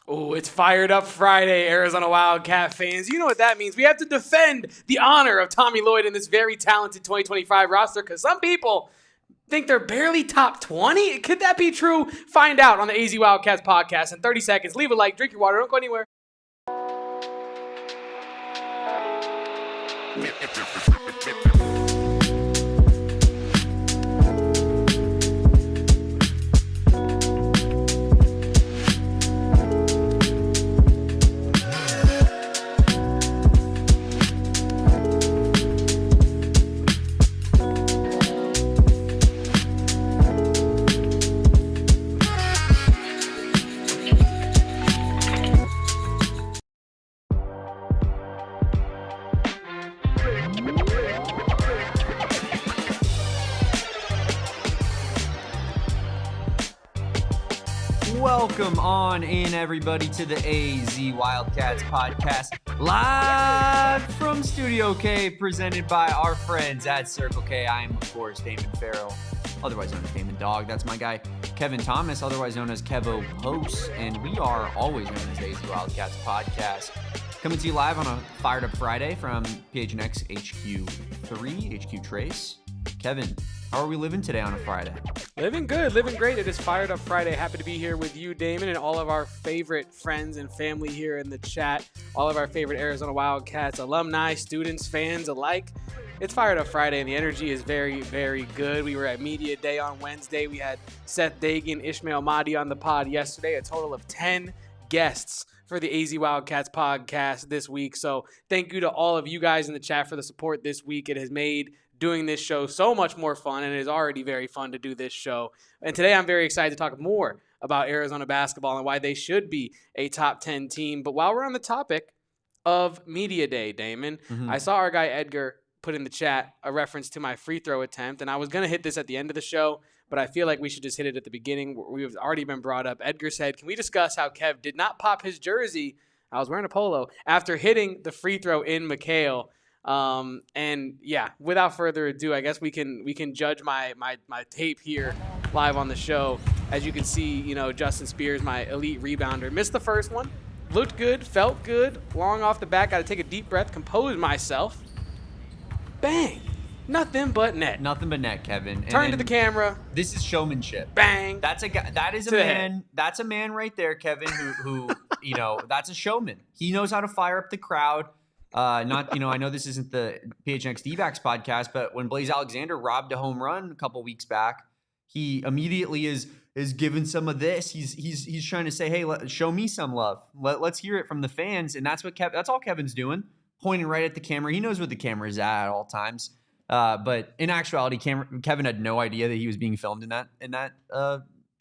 Oh, it's Fired Up Friday, Arizona Wildcat fans. You know what that means. We have to defend the honor of Tommy Lloyd in this very talented 2025 roster because some people think they're barely top 20. Could that be true? Find out on the AZ Wildcats podcast in 30 seconds. Leave a like, drink your water, don't go anywhere. Welcome on in, everybody, to the AZ Wildcats podcast, live from Studio K, presented by our friends at Circle K. I am, of course, Damon Fairall, otherwise known as Damon Dog. That's my guy, Kevin Thomas, otherwise known as Kevo Post, and we are always known as the AZ Wildcats podcast. Coming to you live on a Fired Up Friday from PHNX HQ3, HQ Trace. Kevin, how are we living today on a Friday? Living good, living great. It is Fired Up Friday. Happy to be here with you, Damon, and all of our favorite friends and family here in the chat. All of our favorite Arizona Wildcats, alumni, students, fans alike. It's Fired Up Friday, and the energy is very, very good. We were at Media Day on Wednesday. We had Seth Dagan, Ishmael Mahdi on the pod yesterday. A total of 10 guests for the AZ Wildcats podcast this week. So thank you to all of you guys in the chat for the support this week. It has made doing this show so much more fun, and it is already very fun to do this show. And today I'm very excited to talk more about Arizona basketball and why they should be a top 10 team. But while we're on the topic of Media Day, Damon, I saw our guy Edgar put in the chat a reference to my free throw attempt, and I was going to hit this at the end of the show, but I feel like we should just hit it at the beginning. We've already been brought up. Edgar said, can we discuss how Kev did not pop his jersey, I was wearing a polo, after hitting the free throw in McHale? And yeah, without further ado, I guess we can judge my tape here live on the show. As you can see, you know, Justin Spears, my elite rebounder, missed the first one, looked good, felt good, long off the bat, got to take a deep breath, compose myself. Bang. Nothing but net. Nothing but net, Kevin. Turn to the camera. This is showmanship. Bang. That's a guy. That is a man. That's a man right there, Kevin. Who you know, that's a showman. He knows how to fire up the crowd. I know this isn't the PHNX D-backs podcast, but when Blaze Alexander robbed a home run a couple weeks back, he immediately is giving some of this. He's trying to say, hey, show me some love. Let's hear it from the fans, and that's all Kevin's doing, pointing right at the camera. He knows what the camera is at all times. But in actuality, Kevin had no idea that he was being filmed in that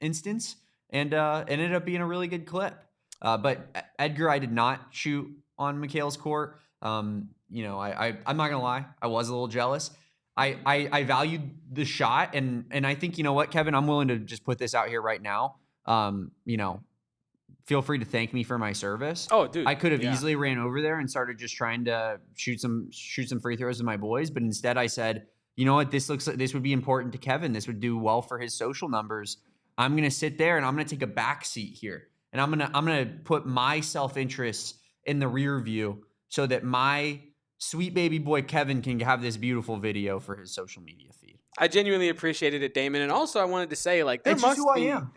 instance, and it ended up being a really good clip. But Edgar, I did not shoot on McHale's court. I'm not gonna lie, I was a little jealous. I valued the shot, and I think, you know what, Kevin, I'm willing to just put this out here right now. Feel free to thank me for my service. Oh, dude, I could have easily ran over there and started just trying to shoot some free throws to my boys, but instead I said, you know what, this would be important to Kevin. This would do well for his social numbers. I'm gonna sit there and I'm gonna take a back seat here, and I'm gonna put my self-interest in the rear view so that my sweet baby boy Kevin can have this beautiful video for his social media feed. I genuinely appreciated it, Damon. And also I wanted to say, like, it's just who I am.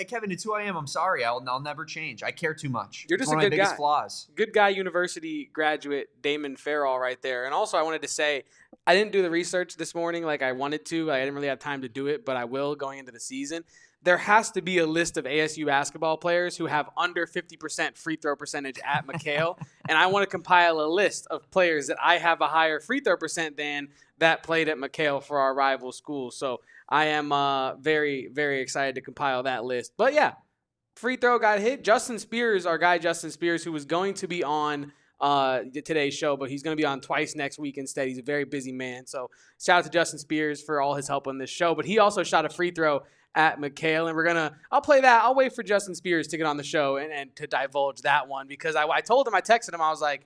Kevin, it's who I am. I'm sorry. I'll never change. I care too much. You're just one a of good my biggest guy. Flaws. Good guy, university graduate Damon Fairall right there. And also I wanted to say, I didn't do the research this morning like I wanted to. I didn't really have time to do it, but I will going into the season. There has to be a list of ASU basketball players who have under 50% free throw percentage at McHale, and I want to compile a list of players that I have a higher free throw percent than that played at McHale for our rival school. So I am very, very excited to compile that list. But yeah, free throw got hit. Justin Spears, our guy Justin Spears, who was going to be on today's show, but he's going to be on twice next week instead. He's a very busy man. So shout out to Justin Spears for all his help on this show. But he also shot a free throw at McHale, and I'll play that. I'll wait for Justin Spears to get on the show and to divulge that one, because I told him, I texted him, I was like,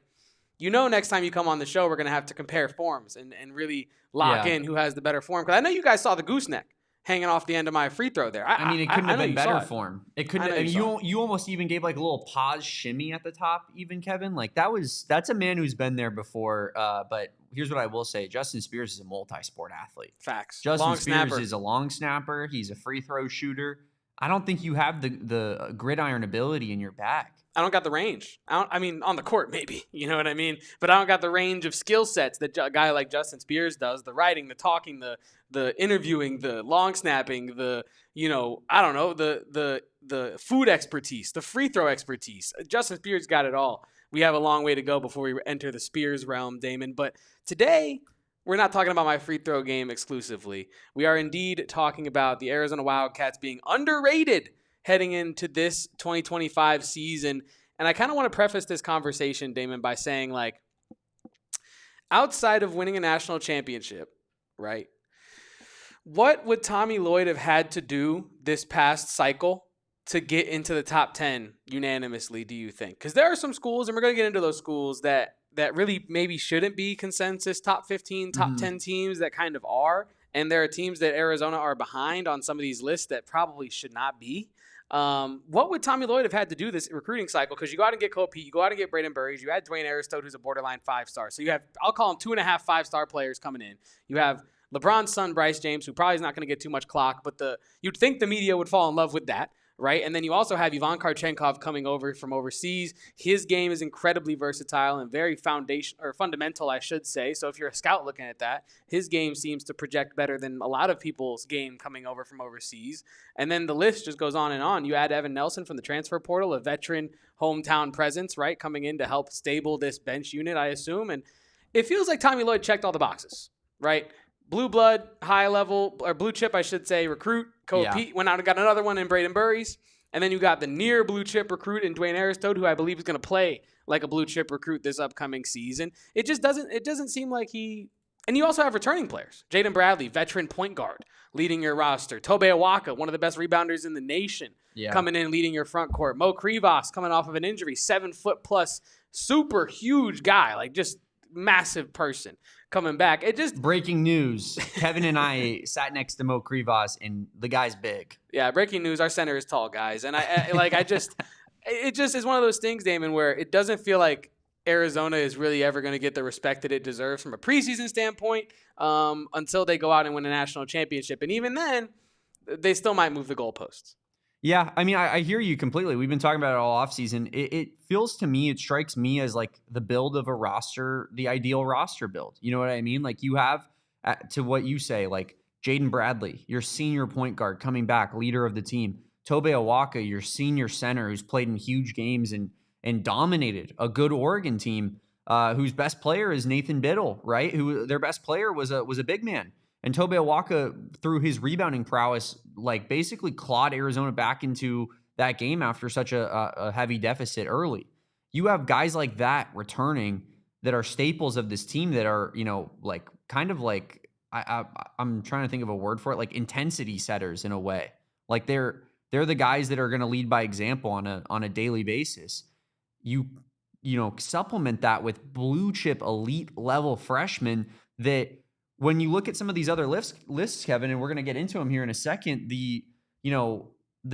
you know, next time you come on the show, we're going to have to compare forms and really lock in who has the better form. Because I know you guys saw the gooseneck hanging off the end of my free throw there. I mean, it couldn't have been better for for him. It couldn't. I mean, you almost even gave like a little pause shimmy at the top, even Kevin. Like that's a man who's been there before. But here's what I will say: Justin Spears is a multi-sport athlete. Facts. Justin Spears is a long snapper. He's a free throw shooter. I don't think you have the gridiron ability in your bag. I don't got the range. I mean, on the court, maybe. You know what I mean? But I don't got the range of skill sets that a guy like Justin Spears does. The writing, the talking, the interviewing, the long snapping, I don't know, the food expertise, the free throw expertise. Justin Spears got it all. We have a long way to go before we enter the Spears realm, Damon. But today, we're not talking about my free throw game exclusively. We are indeed talking about the Arizona Wildcats being underrated heading into this 2025 season. And I kind of want to preface this conversation, Damon, by saying, like, outside of winning a national championship, right, what would Tommy Lloyd have had to do this past cycle to get into the top 10 unanimously, do you think? Because there are some schools, and we're going to get into those schools, that really maybe shouldn't be consensus top 15, top 10 teams that kind of are. And there are teams that Arizona are behind on some of these lists that probably should not be. What would Tommy Lloyd have had to do this recruiting cycle? Because you go out and get Koa Peat, you go out and get Brayden Burries, you had Dwayne Aristode, who's a borderline 5-star. So you have, I'll call him 2.5 5-star players coming in. You have LeBron's son, Bryce James, who probably is not going to get too much clock, but you'd think the media would fall in love with that, right? And then you also have Kharchenkov coming over from overseas. His game is incredibly versatile and very fundamental, I should say. So if you're a scout looking at that, his game seems to project better than a lot of people's game coming over from overseas. And then the list just goes on and on. You add Evan Nelson from the transfer portal, a veteran hometown presence, right, coming in to help stable this bench unit, I assume. And it feels like Tommy Lloyd checked all the boxes, right? Blue blood, high level, or blue chip, I should say, recruit. Koa Peat went out and got another one in Brayden Burries. And then you got the near blue chip recruit in Dwayne Aristode, who I believe is going to play like a blue chip recruit this upcoming season. It doesn't seem like and you also have returning players. Jaden Bradley, veteran point guard, leading your roster. Tobe Awaka, one of the best rebounders in the nation, coming in leading your front court. Mo Krivas coming off of an injury, 7 foot plus, super huge guy, like just massive person coming back. It just breaking news. Kevin and I sat next to Mo Krivas, and the guy's big. Yeah, breaking news. Our center is tall, guys, and it just is one of those things, Damon, where it doesn't feel like Arizona is really ever going to get the respect that it deserves from a preseason standpoint until they go out and win a national championship, and even then, they still might move the goalposts. Yeah, I mean, I hear you completely. We've been talking about it all offseason. It feels to me, it strikes me as like the build of a roster, the ideal roster build. You know what I mean? Like you have, to what you say, like Jaden Bradley, your senior point guard coming back, leader of the team. Tobe Awaka, your senior center who's played in huge games and dominated a good Oregon team whose best player is Nathan Biddle, right? Who their best player was a big man. And Tobe Awaka, through his rebounding prowess, like basically clawed Arizona back into that game after such a heavy deficit early. You have guys like that returning that are staples of this team that are, like kind of like I'm trying to think of a word for it, like intensity setters in a way. Like they're the guys that are going to lead by example on a daily basis. You supplement that with blue chip elite level freshmen that. When you look at some of these other lists, Kevin, and we're going to get into them here in a second, the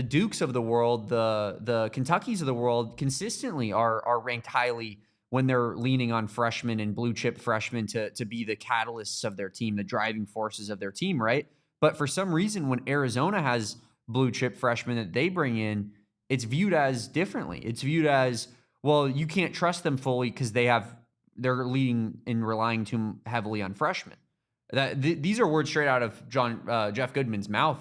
Dukes of the world, the Kentuckys of the world consistently are ranked highly when they're leaning on freshmen and blue chip freshmen to be the catalysts of their team, the driving forces of their team, right? But for some reason, when Arizona has blue chip freshmen that they bring in, it's viewed as differently. It's viewed as, well, you can't trust them fully because they're leading and relying too heavily on freshmen. These are words straight out of Jeff Goodman's mouth,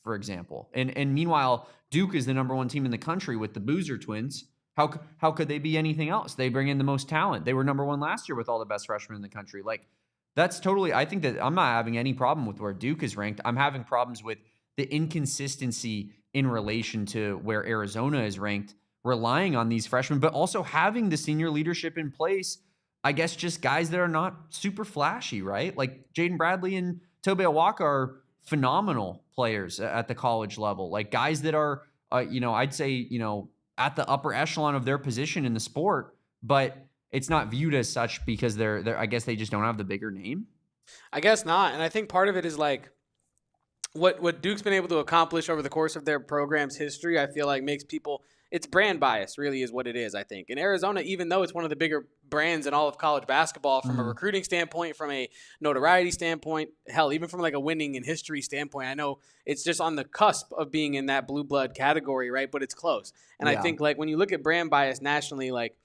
for example. And meanwhile, Duke is the number one team in the country with the Boozer twins. How could they be anything else? They bring in the most talent. They were number one last year with all the best freshmen in the country. Like that's totally. I think that I'm not having any problem with where Duke is ranked. I'm having problems with the inconsistency in relation to where Arizona is ranked, relying on these freshmen, but also having the senior leadership in place. I guess just guys that are not super flashy, right? Like Jaden Bradley and Tobe Awaka are phenomenal players at the college level. Like guys that are, I'd say, at the upper echelon of their position in the sport, but it's not viewed as such because they're I guess they just don't have the bigger name. I guess not. And I think part of it is like, what Duke's been able to accomplish over the course of their program's history, I feel like makes people, it's brand bias really is what it is, I think. In Arizona, even though it's one of the bigger brands in all of college basketball from a recruiting standpoint, from a notoriety standpoint, hell, even from like a winning in history standpoint, I know it's just on the cusp of being in that blue blood category, right? But it's close. And I think like when you look at brand bias nationally, like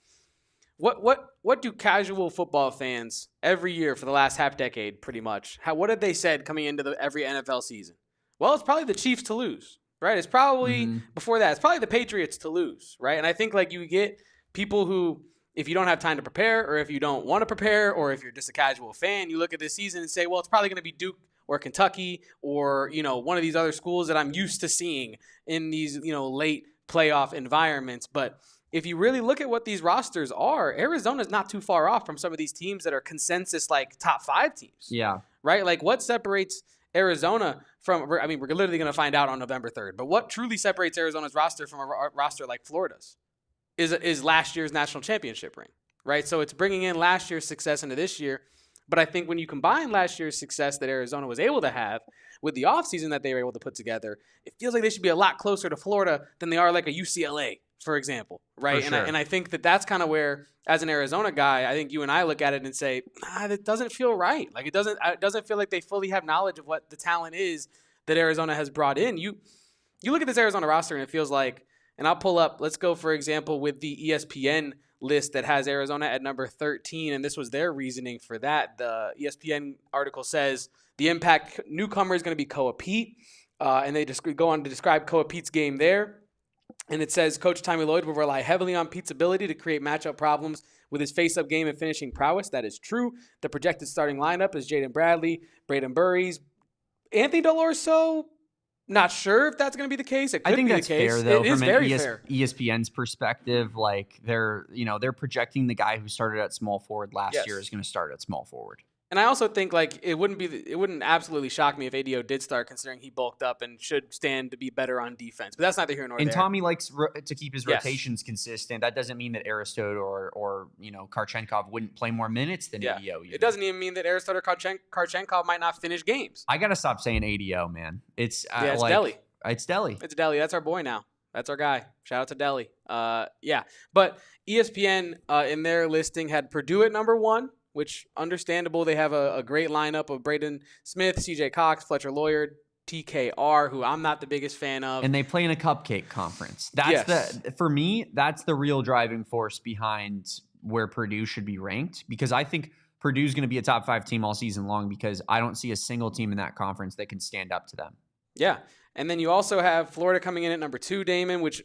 what do casual football fans every year for the last half decade, pretty much, what have they said coming into every NFL season? Well, it's probably the Chiefs to lose, right? It's probably before that, it's probably the Patriots to lose, right? And I think like you get people who, if you don't have time to prepare, or if you don't want to prepare, or if you're just a casual fan, you look at this season and say, well, it's probably going to be Duke or Kentucky or, you know, one of these other schools that I'm used to seeing in these, you know, late playoff environments. But if you really look at what these rosters are, Arizona's not too far off from some of these teams that are consensus like top 5 teams. Yeah. Right? Like what separates Arizona from, I mean, we're literally going to find out on November 3rd, but what truly separates Arizona's roster from a roster like Florida's is last year's national championship ring, right? So it's bringing in last year's success into this year. But I think when you combine last year's success that Arizona was able to have with the offseason that they were able to put together, it feels like they should be a lot closer to Florida than they are like a UCLA, for example, right? For sure. And I think that's kind of where, as an Arizona guy, I think you and I look at it and say, that doesn't feel right. Like it doesn't feel like they fully have knowledge of what the talent is that Arizona has brought in. You look at this Arizona roster and it feels like, and I'll pull up, let's go, for example, with the ESPN list that has Arizona at number 13, and this was their reasoning for that. The ESPN article says the impact newcomer is going to be Koa Peat, and they just go on to describe Koa Peat's game there. And it says Coach Tommy Lloyd will rely heavily on Pete's ability to create matchup problems with his face-up game and finishing prowess. That is true. The projected starting lineup is Jaden Bradley, Brayden Burries, Anthony Delorso. Not sure if that's going to be the case. It could I think be that's the case. fair, though, it is from very an fair. ESPN's perspective. Like they're projecting the guy who started at small forward last year is going to start at small forward. And I also think like it wouldn't absolutely shock me if ADO did start, considering he bulked up and should stand to be better on defense. But that's neither here nor there. And Tommy likes to keep his rotations consistent. That doesn't mean that Aristode or Kharchenkov wouldn't play more minutes than ADO. It doesn't even mean that Aristode or Kharchenkov might not finish games. I gotta stop saying ADO, man. It's it's Delhi. It's Delhi. It's Delhi. That's our boy now. That's our guy. Shout out to Delhi. But ESPN in their listing had Purdue at number 1, which understandable. They have a great lineup of Braden Smith, CJ Cox, Fletcher Lloyd, TKR, who I'm not the biggest fan of. And they play in a cupcake conference. For me, that's the real driving force behind where Purdue should be ranked, because I think Purdue's going to be a top 5 team all season long, because I don't see a single team in that conference that can stand up to them. Yeah. And then you also have Florida coming in at number 2, Damon, which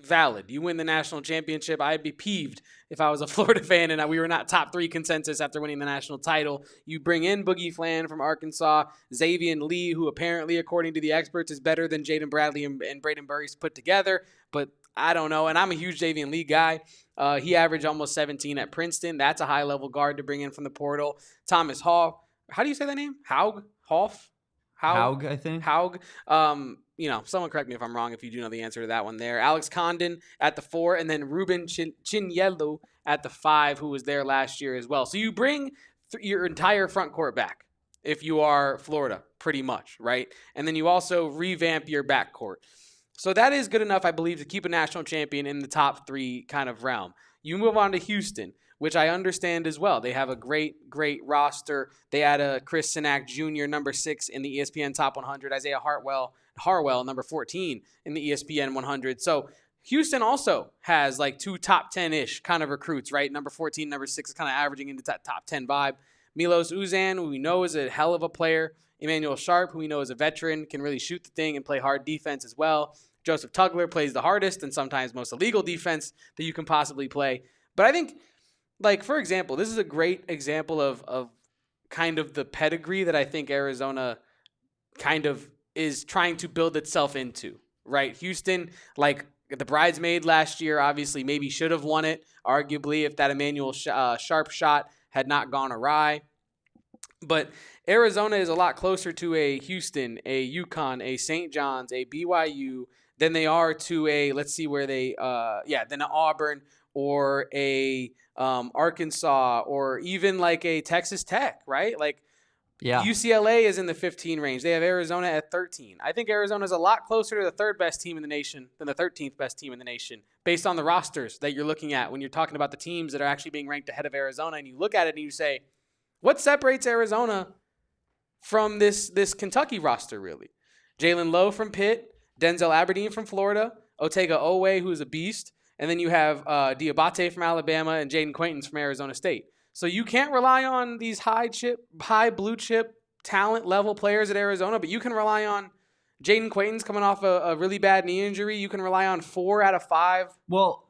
valid. You win the national championship. I'd be peeved if I was a Florida fan and we were not top 3 consensus after winning the national title. You bring in Boogie Flan from Arkansas, Xavier Lee, who apparently, according to the experts, is better than Jaden Bradley and Brayden Burries put together. But I don't know. And I'm a huge Xavier Lee guy. He averaged almost 17 at Princeton. That's a high-level guard to bring in from the portal. Thomas Hall. How do you say that name? Haug? Haug, I think. Haug. Someone correct me if I'm wrong if you do know the answer to that one there. Alex Condon at the 4, and then Ruben Chinyelu at the 5, who was there last year as well. So you bring your entire front court back if you are Florida, pretty much, right? And then you also revamp your backcourt. So that is good enough, I believe, to keep a national champion in the top 3 kind of realm. You move on to Houston, which I understand as well. They have a great, great roster. They add a Chris Sinak Jr., number 6 in the ESPN Top 100. Isaiah Harwell, number 14 in the ESPN 100. So Houston also has like 2 top 10-ish kind of recruits, right? Number 14, number 6 is kind of averaging into that top 10 vibe. Milos Uzan, who we know is a hell of a player. Emmanuel Sharp, who we know is a veteran, can really shoot the thing and play hard defense as well. Joseph Tugler plays the hardest and sometimes most illegal defense that you can possibly play. But I think, like, for example, this is a great example of kind of the pedigree that I think Arizona kind of is trying to build itself into, right? Houston, like the bridesmaid last year, obviously maybe should have won it, arguably, if that Emmanuel Sharp shot had not gone awry. But Arizona is a lot closer to a Houston, a UConn, a St. John's, a BYU than they are to a, let's see where they, than an Auburn or a Arkansas or even like a Texas Tech, right? Like Yeah. UCLA is in the 15 range. They have Arizona at 13. I think Arizona is a lot closer to the third best team in the nation than the 13th best team in the nation based on the rosters that you're looking at when you're talking about the teams that are actually being ranked ahead of Arizona. And you look at it and you say, what separates Arizona from this Kentucky roster, really? Jalen Lowe from Pitt, Denzel Aberdeen from Florida, Otega Owe, who is a beast, and then you have Diabate from Alabama and Jaden Quaintance from Arizona State. So you can't rely on these high blue chip talent level players at Arizona, but you can rely on Jaden Quaintance coming off a really bad knee injury. You can rely on 4 out of 5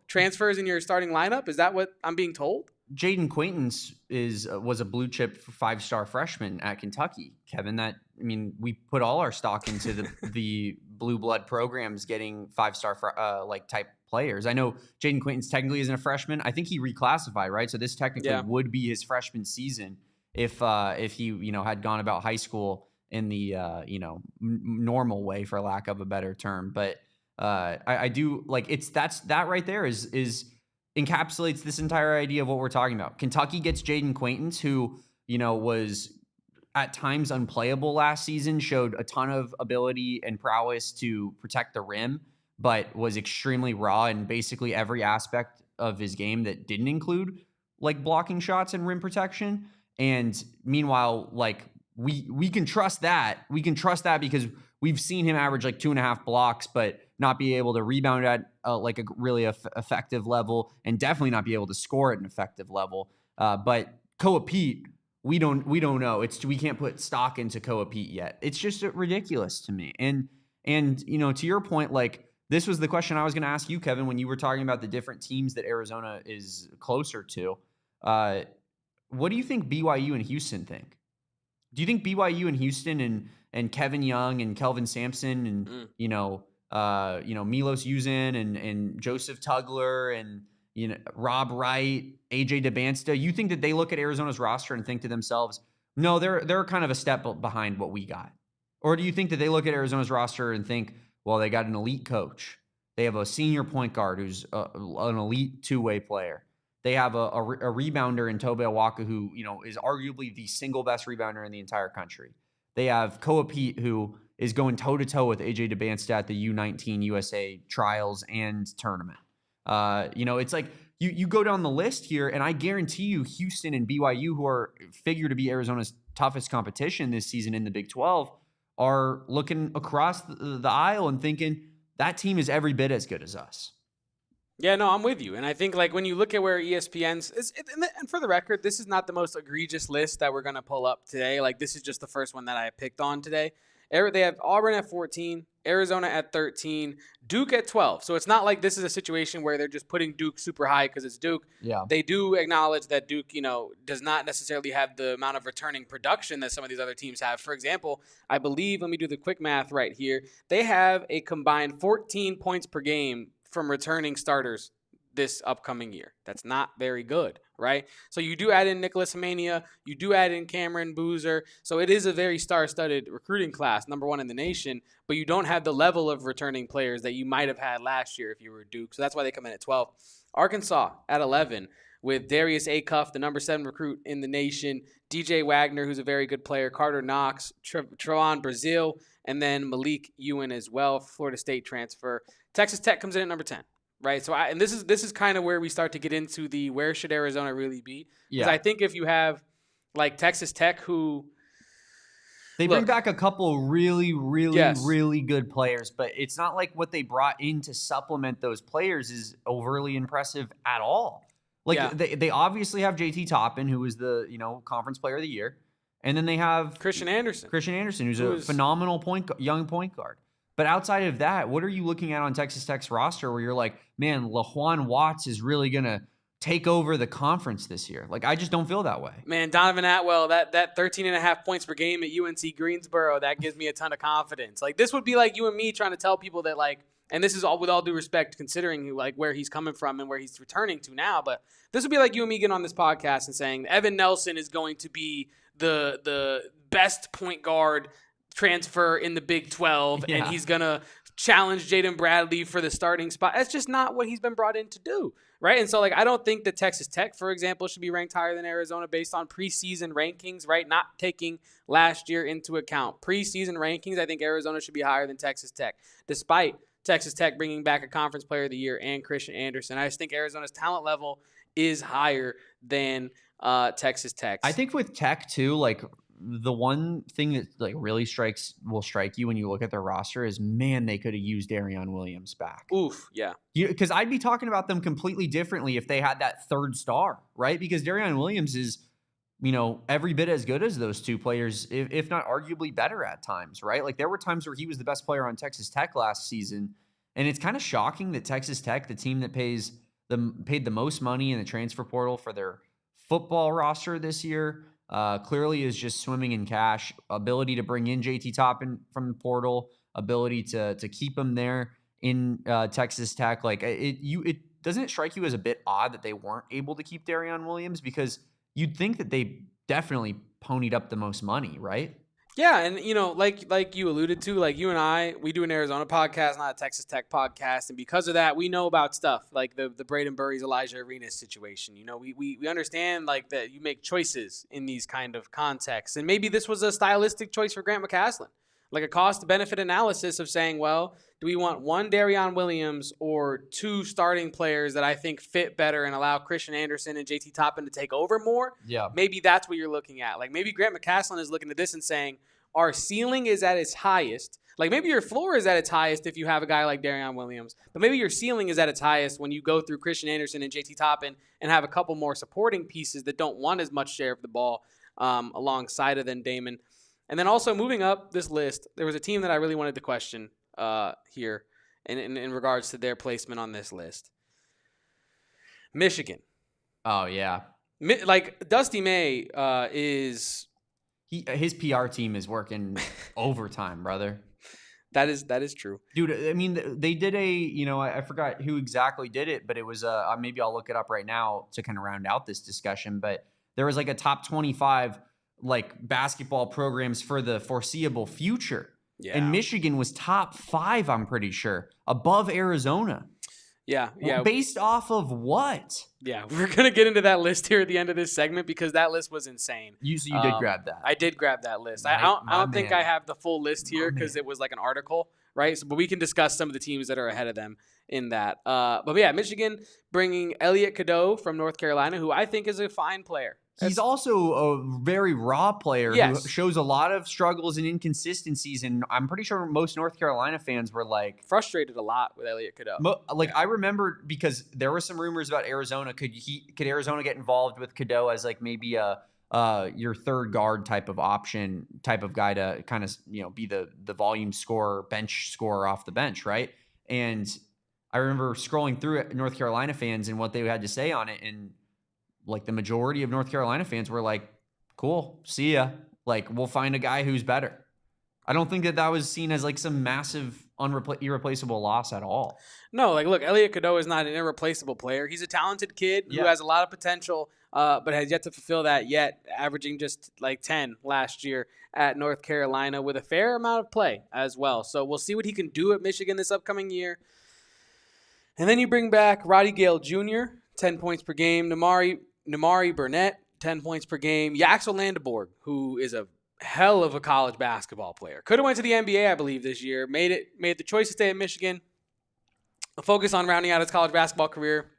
transfers in your starting lineup. Is that what I'm being told? Jaden Quaintance was a blue chip 5-star freshman at Kentucky, Kevin. We put all our stock into the blue blood programs getting 5-star type players. I know Jaden Quaintance technically isn't a freshman. I think he reclassified, right? So this technically would be his freshman season if he had gone about high school in the normal way, for lack of a better term. But I do like that right there is encapsulates this entire idea of what we're talking about. Kentucky gets Jaden Quaintance, who was at times unplayable last season, showed a ton of ability and prowess to protect the rim, but was extremely raw in basically every aspect of his game that didn't include like blocking shots and rim protection. And meanwhile, like we can trust that. We can trust that because we've seen him average like 2.5 blocks, but not be able to rebound at like a really effective level, and definitely not be able to score at an effective level. But Koa Peat, we don't know. We can't put stock into Koa Peat yet. It's just ridiculous to me. And to your point, like, this was the question I was going to ask you, Kevin, when you were talking about the different teams that Arizona is closer to. What do you think BYU and Houston think? Do you think BYU and Houston and Kevin Young and Kelvin Sampson and Milos Uzin and Joseph Tugler and Rob Wright, AJ DeBansta, you think that they look at Arizona's roster and think to themselves, no, they're kind of a step behind what we got? Or do you think that they look at Arizona's roster and think, well, they got an elite coach, they have a senior point guard who's an elite two-way player, they have a rebounder in Tobe Awaka who is arguably the single best rebounder in the entire country, they have Koa Peat, who is going toe-to-toe with AJ DeBansta at the U19 USA trials and tournament. It's like you go down the list here, and I guarantee you Houston and BYU, who are figured to be Arizona's toughest competition this season in the Big 12, are looking across the aisle and thinking that team is every bit as good as us. Yeah, no, I'm with you. And I think, like, when you look at where ESPN's and for the record, this is not the most egregious list that we're going to pull up today. Like, this is just the first one that I picked on today. They have Auburn at 14, Arizona at 13, Duke at 12. So it's not like this is a situation where they're just putting Duke super high because it's Duke. Yeah. They do acknowledge that Duke, does not necessarily have the amount of returning production that some of these other teams have. For example, I believe, let me do the quick math right here, they have a combined 14 points per game from returning starters this upcoming year. That's not very good, right? So you do add in Nicholas Mania, you do add in Cameron Boozer. So it is a very star-studded recruiting class, number 1 in the nation, but you don't have the level of returning players that you might have had last year if you were Duke. So that's why they come in at 12. Arkansas at 11 with Darius Acuff, the number 7 recruit in the nation, DJ Wagner, who's a very good player, Carter Knox, Trevon Brazil, and then Malik Ewan as well, Florida State transfer. Texas Tech comes in at number 10. Right. So this is kind of where we start to get into the where should Arizona really be? Because I think if you have like Texas Tech, who they bring back a couple really good players, but it's not like what they brought in to supplement those players is overly impressive at all. Like they obviously have JT Toppin, who is the conference player of the year, and then they have Christian Anderson, who's a phenomenal young point guard. But outside of that, what are you looking at on Texas Tech's roster where you're like, man, LaJuan Watts is really going to take over the conference this year? Like, I just don't feel that way. Man, Donovan Atwell, that 13.5 points per game at UNC Greensboro, that gives me a ton of confidence. Like, this would be like you and me trying to tell people that, like, and this is all with all due respect, considering like where he's coming from and where he's returning to now, but this would be like you and me getting on this podcast and saying Evan Nelson is going to be the best point guard transfer in the Big 12, and he's going to challenge Jaden Bradley for the starting spot. That's just not what he's been brought in to do, right? And so, like, I don't think that Texas Tech, for example, should be ranked higher than Arizona based on preseason rankings, right? Not taking last year into account. Preseason rankings, I think Arizona should be higher than Texas Tech, despite Texas Tech bringing back a Conference Player of the Year and Christian Anderson. I just think Arizona's talent level is higher than Texas Tech. I think with Tech, too, like, the one thing that like really will strike you when you look at their roster is, man, they could have used Darion Williams back. Oof, yeah. Because I'd be talking about them completely differently if they had that third star, right? Because Darion Williams is, every bit as good as those two players, if not arguably better at times, right? Like there were times where he was the best player on Texas Tech last season, and it's kind of shocking that Texas Tech, the team that paid the most money in the transfer portal for their football roster this year, clearly is just swimming in cash. Ability to bring in JT Toppin from the portal, ability to keep him there in Texas Tech. Like it doesn't it strike you as a bit odd that they weren't able to keep Darion Williams, because you'd think that they definitely ponied up the most money, right? Yeah, and like you alluded to, like you and I, we do an Arizona podcast, not a Texas Tech podcast, and because of that, we know about stuff like the Brayden Burries, Elijah Arenas situation. We understand like that you make choices in these kind of contexts, and maybe this was a stylistic choice for Grant McCasland, like a cost-benefit analysis of saying, well, do we want one Darion Williams or two starting players that I think fit better and allow Christian Anderson and JT Toppin to take over more? Yeah. Maybe that's what you're looking at. Like maybe Grant McCasland is looking at this and saying, our ceiling is at its highest. Like maybe your floor is at its highest if you have a guy like Darion Williams, but maybe your ceiling is at its highest when you go through Christian Anderson and JT Toppin and have a couple more supporting pieces that don't want as much share of the ball alongside of them, Damon. And then also moving up this list, there was a team that I really wanted to question here in regards to their placement on this list. Michigan. Oh, yeah. Like Dusty May is... His PR team is working overtime, brother. That is true. Dude, I mean, they did I forgot who exactly did it, but it was maybe I'll look it up right now to kind of round out this discussion, but there was like a top 25 like basketball programs for the foreseeable future. Yeah. And Michigan was top 5, I'm pretty sure, above Arizona. Yeah. Based off of what? Yeah, we're going to get into that list here at the end of this segment because that list was insane. You did grab that. I did grab that list. I don't think I have the full list here because it was like an article, right? So, but we can discuss some of the teams that are ahead of them in that. But yeah, Michigan bringing Elliot Cadeau from North Carolina, who I think is a fine player. He's also a very raw player who shows a lot of struggles and inconsistencies, and I'm pretty sure most North Carolina fans were like frustrated a lot with Elliot Cadeau. I remember because there were some rumors about Arizona. Could Arizona get involved with Cadeau as like maybe your third guard type of option, type of guy to kind of be the volume scorer, bench scorer off the bench, right? And I remember scrolling through it, North Carolina fans and what they had to say on it, and like the majority of North Carolina fans were like, cool, see ya. Like, we'll find a guy who's better. I don't think that was seen as like some massive irreplaceable loss at all. No, like, look, Elliot Cadeau is not an irreplaceable player. He's a talented kid who has a lot of potential, but has yet to fulfill that yet, averaging just like 10 last year at North Carolina with a fair amount of play as well. So we'll see what he can do at Michigan this upcoming year. And then you bring back Roddy Gale Jr., 10 points per game. Namari Burnett, 10 points per game. Yaxel Landeborg, who is a hell of a college basketball player. Could have went to the NBA, I believe, this year. Made the choice to stay at Michigan. A focus on rounding out his college basketball career.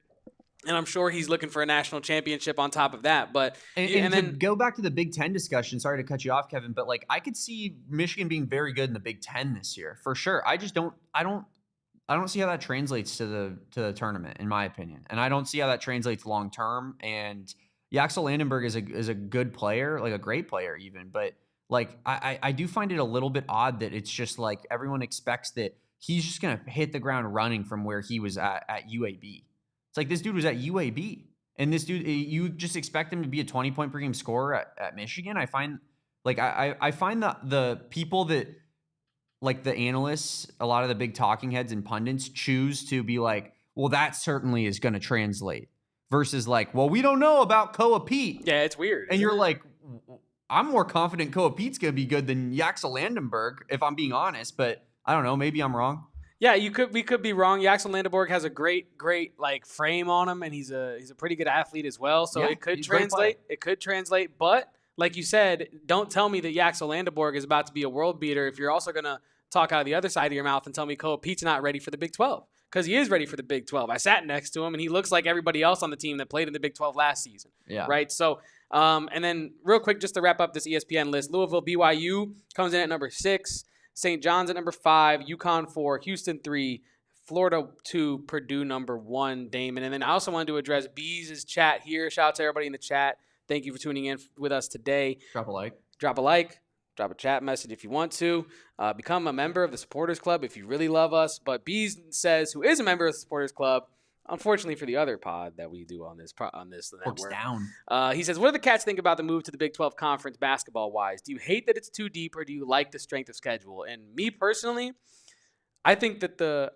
And I'm sure he's looking for a national championship on top of that. But and then to go back to the Big Ten discussion, sorry to cut you off, Kevin, but like I could see Michigan being very good in the Big Ten this year, for sure. I don't see how that translates to the tournament, in my opinion, and I don't see how that translates long term. And Yaxel Landenberg is a good player, like a great player even, but like I do find it a little bit odd that it's just like everyone expects that he's just gonna hit the ground running from where he was at UAB. It's like this dude was at UAB, and this dude, you just expect him to be a 20-point per game scorer at Michigan. I find the people that, like the analysts, a lot of the big talking heads and pundits choose to be like, well, that certainly is going to translate, versus like, well, we don't know about Koa Peat. Yeah, it's weird. And you're like, I'm more confident Koa Peat's going to be good than Yaxel Landenberg, if I'm being honest, but I don't know. Maybe I'm wrong. Yeah, we could be wrong. Jackson Landeborg has a great like frame on him, and he's a pretty good athlete as well. So it could translate. It could translate, but like you said, don't tell me that Jackson Landeborg is about to be a world beater if you're also gonna talk out of the other side of your mouth and tell me Koa Peat's not ready for the Big 12, because he is ready for the Big 12. I sat next to him, and he looks like everybody else on the team that played in the Big 12 last season. Yeah. Right. So, and then real quick, just to wrap up this ESPN list, Louisville BYU comes in at number 6. St. John's at number 5, UConn 4, Houston 3, Florida 2, Purdue number 1, Damon. And then I also wanted to address Bees' chat here. Shout out to everybody in the chat. Thank you for tuning in with us today. Drop a like. Drop a chat message if you want to. Become a member of the Supporters Club if you really love us. But Bees says, who is a member of the Supporters Club, unfortunately for the other pod that we do on this network, down. He says, what do the Cats think about the move to the Big 12 Conference basketball-wise? Do you hate that it's too deep, or do you like the strength of schedule? And me personally, I think that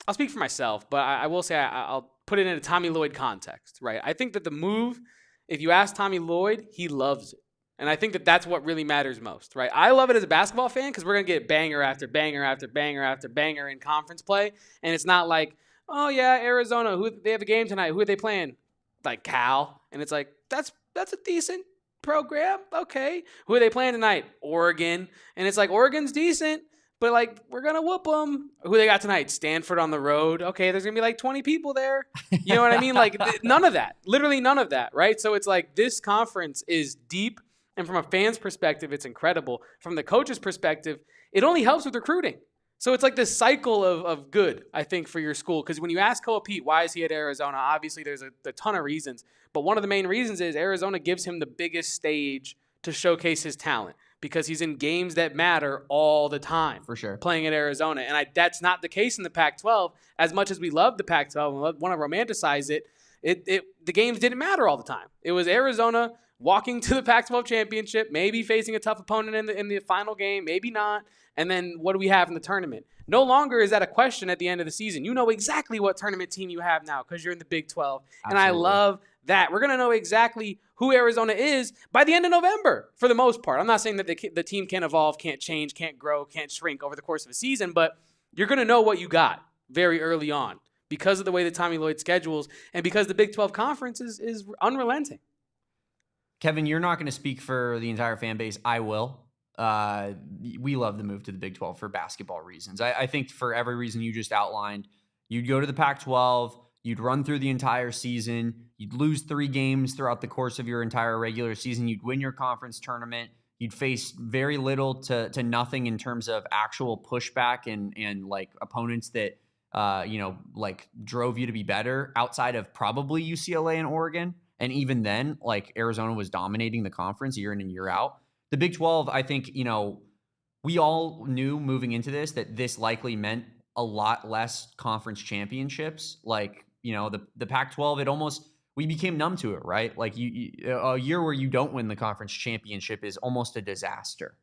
I'll speak for myself, but I will say I'll put it in a Tommy Lloyd context, right? I think that the move, if you ask Tommy Lloyd, he loves it. And I think that that's what really matters most, right? I love it as a basketball fan because we're going to get banger after banger after banger after banger in conference play. And it's not like, oh yeah, Arizona, they have a game tonight. Who are they playing? Like Cal. And it's like, that's a decent program. Okay. Who are they playing tonight? Oregon. And it's like, Oregon's decent, but like, we're going to whoop them. Who they got tonight? Stanford on the road. Okay, there's going to be like 20 people there. You know what I mean? Like none of that. Literally none of that, right? So it's like this conference is deep. And from a fan's perspective, it's incredible. From the coach's perspective, it only helps with recruiting. So it's like this cycle of good, I think, for your school. Because when you ask Koa Peat, why is he at Arizona? Obviously, there's a ton of reasons. But one of the main reasons is Arizona gives him the biggest stage to showcase his talent, because he's in games that matter all the time. For sure. Playing at Arizona. And that's not the case in the Pac-12. As much as we love the Pac-12 and want to romanticize it, the games didn't matter all the time. It was Arizona walking to the Pac-12 championship, maybe facing a tough opponent in the final game, maybe not. And then what do we have in the tournament? No longer is that a question at the end of the season. You know exactly what tournament team you have now because you're in the Big 12. Absolutely. And I love that. We're going to know exactly who Arizona is by the end of November for the most part. I'm not saying that the team can't evolve, can't change, can't grow, can't shrink over the course of a season, but you're going to know what you got very early on because of the way that Tommy Lloyd schedules and because the Big 12 conference is unrelenting. Kevin, you're not going to speak for the entire fan base. I will. We love the move to the Big 12 for basketball reasons. I think for every reason you just outlined, you'd go to the Pac-12, you'd run through the entire season, you'd lose 3 games throughout the course of your entire regular season, you'd win your conference tournament, you'd face very little to nothing in terms of actual pushback and like opponents that like drove you to be better outside of probably UCLA and Oregon. And even then, like Arizona was dominating the conference year in and year out. The Big 12, I think, we all knew moving into this that this likely meant a lot less conference championships. Like, the Pac-12, we became numb to it, right? Like a year where you don't win the conference championship is almost a disaster.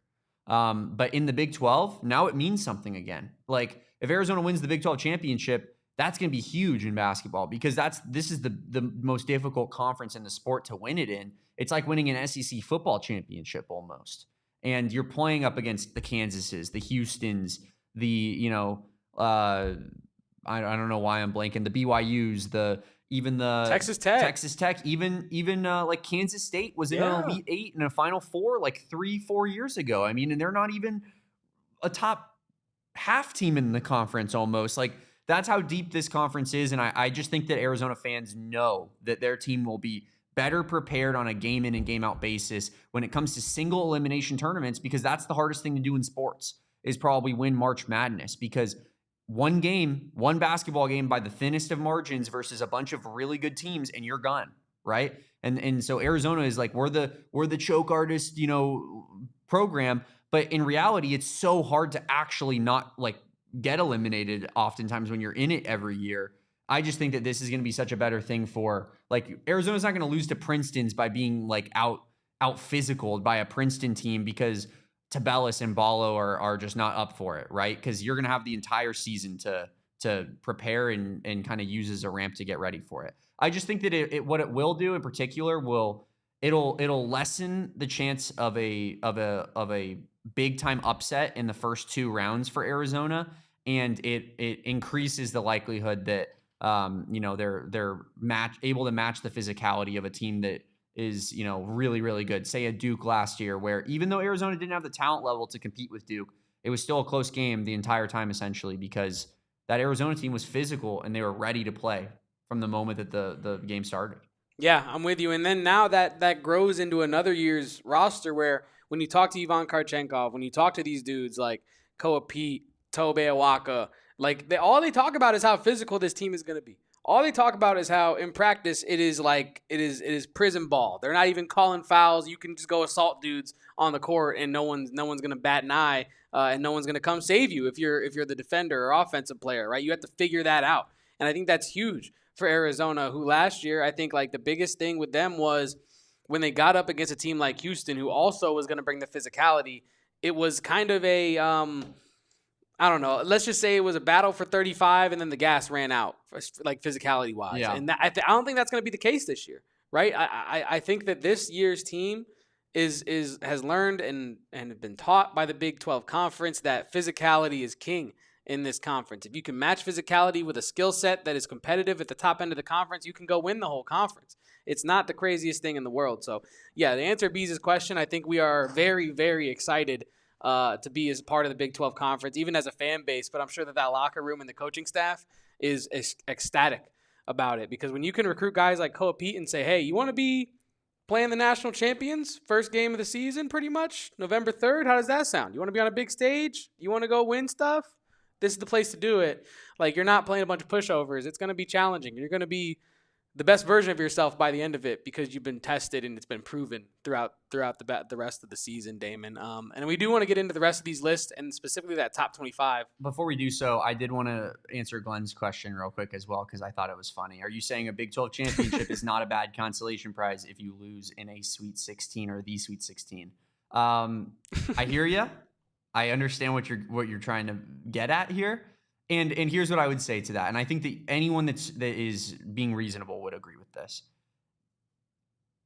But in the Big 12, now it means something again. Like if Arizona wins the Big 12 championship, that's going to be huge in basketball because this is the most difficult conference in the sport to win it in. It's like winning an SEC football championship almost. And you're playing up against the Kansases, the Houstons, I don't know why I'm blanking, the BYUs, even the Texas Tech, even like Kansas State was in an Elite 8 and a Final Four like 3-4 years ago. I mean, and they're not even a top half team in the conference almost. Like, that's how deep this conference is, and I just think that Arizona fans know that their team will be better prepared on a game in and game out basis when it comes to single elimination tournaments, because that's the hardest thing to do in sports is probably win March Madness, because one basketball game by the thinnest of margins versus a bunch of really good teams and you're gone, right? And so Arizona is like, we're the choke artist, program, but in reality, it's so hard to actually not like get eliminated oftentimes when you're in it every year. I just think that this is going to be such a better thing for, like, Arizona's not going to lose to Princeton's by being like out physicaled by a Princeton team because Tabellis and Ballo are just not up for it, right? Because you're going to have the entire season to prepare and kind of use as a ramp to get ready for it. I just think that what it will do in particular it'll lessen the chance of a big time upset in the first 2 rounds for Arizona. and it increases the likelihood that they're able to match the physicality of a team that is really, really good. Say a Duke last year, where even though Arizona didn't have the talent level to compete with Duke, it was still a close game the entire time, essentially, because that Arizona team was physical and they were ready to play from the moment that the game started. Yeah, I'm with you. And then now that grows into another year's roster where when you talk to Ivan Kharchenkov, when you talk to these dudes like Koa Peat, Tobe Awaka, like all they talk about is how physical this team is going to be. All they talk about is how in practice it is prison ball. They're not even calling fouls. You can just go assault dudes on the court and no one's going to bat an eye and no one's going to come save you if you're the defender or offensive player, right? You have to figure that out. And I think that's huge for Arizona, who last year, I think like the biggest thing with them was when they got up against a team like Houston, who also was going to bring the physicality. It was kind of a I don't know. Let's just say it was a battle for 35, and then the gas ran out, like physicality wise. Yeah. And I don't think that's going to be the case this year, right? I think that this year's team has learned and been taught by the Big 12 Conference that physicality is king in this conference. If you can match physicality with a skill set that is competitive at the top end of the conference, you can go win the whole conference. It's not the craziest thing in the world. So, yeah, to answer Bees' question, I think we are very, very excited to be as part of the Big 12 Conference, even as a fan base. But I'm sure that locker room and the coaching staff is ecstatic about it, because when you can recruit guys like Koa Peat and say, hey, you want to be playing the national champions, first game of the season pretty much, November 3rd, how does that sound? You want to be on a big stage? You want to go win stuff? This is the place to do it. Like, you're not playing a bunch of pushovers. It's going to be challenging. You're going to be the best version of yourself by the end of it because you've been tested and it's been proven throughout the rest of the season, Damon. And we do want to get into the rest of these lists and specifically that top 25. Before we do so, I did want to answer Glenn's question real quick as well because I thought it was funny. Are you saying a Big 12 championship is not a bad consolation prize if you lose in a Sweet 16 or the Sweet 16? I hear you. I understand what you're trying to get at here. And here's what I would say to that. And I think that anyone that is being reasonable would agree with this.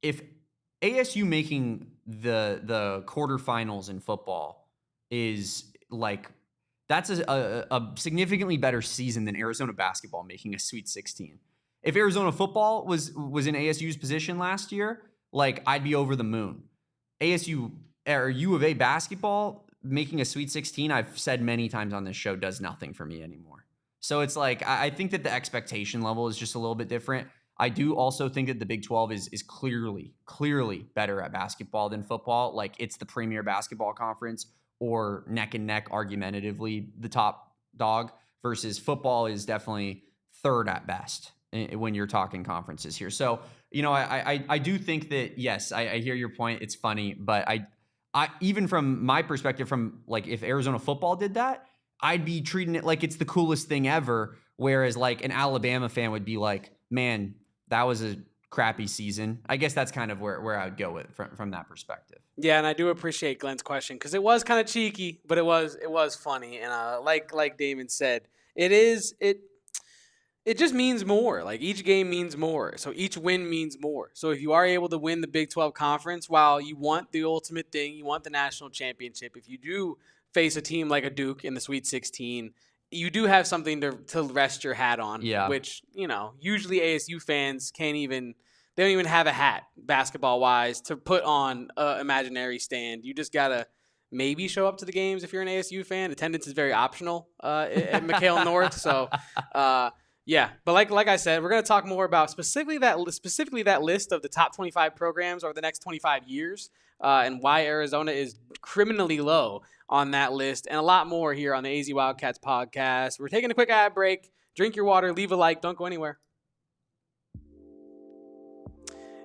If ASU making the quarterfinals in football is like, that's a significantly better season than Arizona basketball making a Sweet 16. If Arizona football was in ASU's position last year, like, I'd be over the moon. ASU or U of A basketball making a Sweet 16, I've said many times on this show, does nothing for me anymore. So it's like, I think that the expectation level is just a little bit different. I do also think that the Big 12 is clearly better at basketball than football. Like, it's the premier basketball conference, or neck and neck argumentatively the top dog, versus football is definitely third at best when you're talking conferences here. So, I do think that, yes, I hear your point. It's funny, but I even from my perspective, from like, if Arizona football did that, I'd be treating it like it's the coolest thing ever. Whereas like an Alabama fan would be like, man, that was a crappy season. I guess that's kind of where I would go with from that perspective. Yeah, and I do appreciate Glenn's question because it was kind of cheeky, but it was funny. And like Damon said, it just means more. Like, each game means more. So each win means more. So if you are able to win the Big 12 Conference, while you want the ultimate thing, you want the national championship, if you do face a team like a Duke in the Sweet 16, you do have something to rest your hat on. Yeah. Which, usually ASU fans they don't even have a hat, basketball-wise, to put on an imaginary stand. You just got to maybe show up to the games if you're an ASU fan. Attendance is very optional at McHale North. So, yeah, but like I said, we're going to talk more about specifically that list of the top 25 programs over the next 25 years and why Arizona is criminally low on that list, and a lot more here on the AZ Wildcats podcast. We're taking a quick ad break. Drink your water, leave a like, don't go anywhere.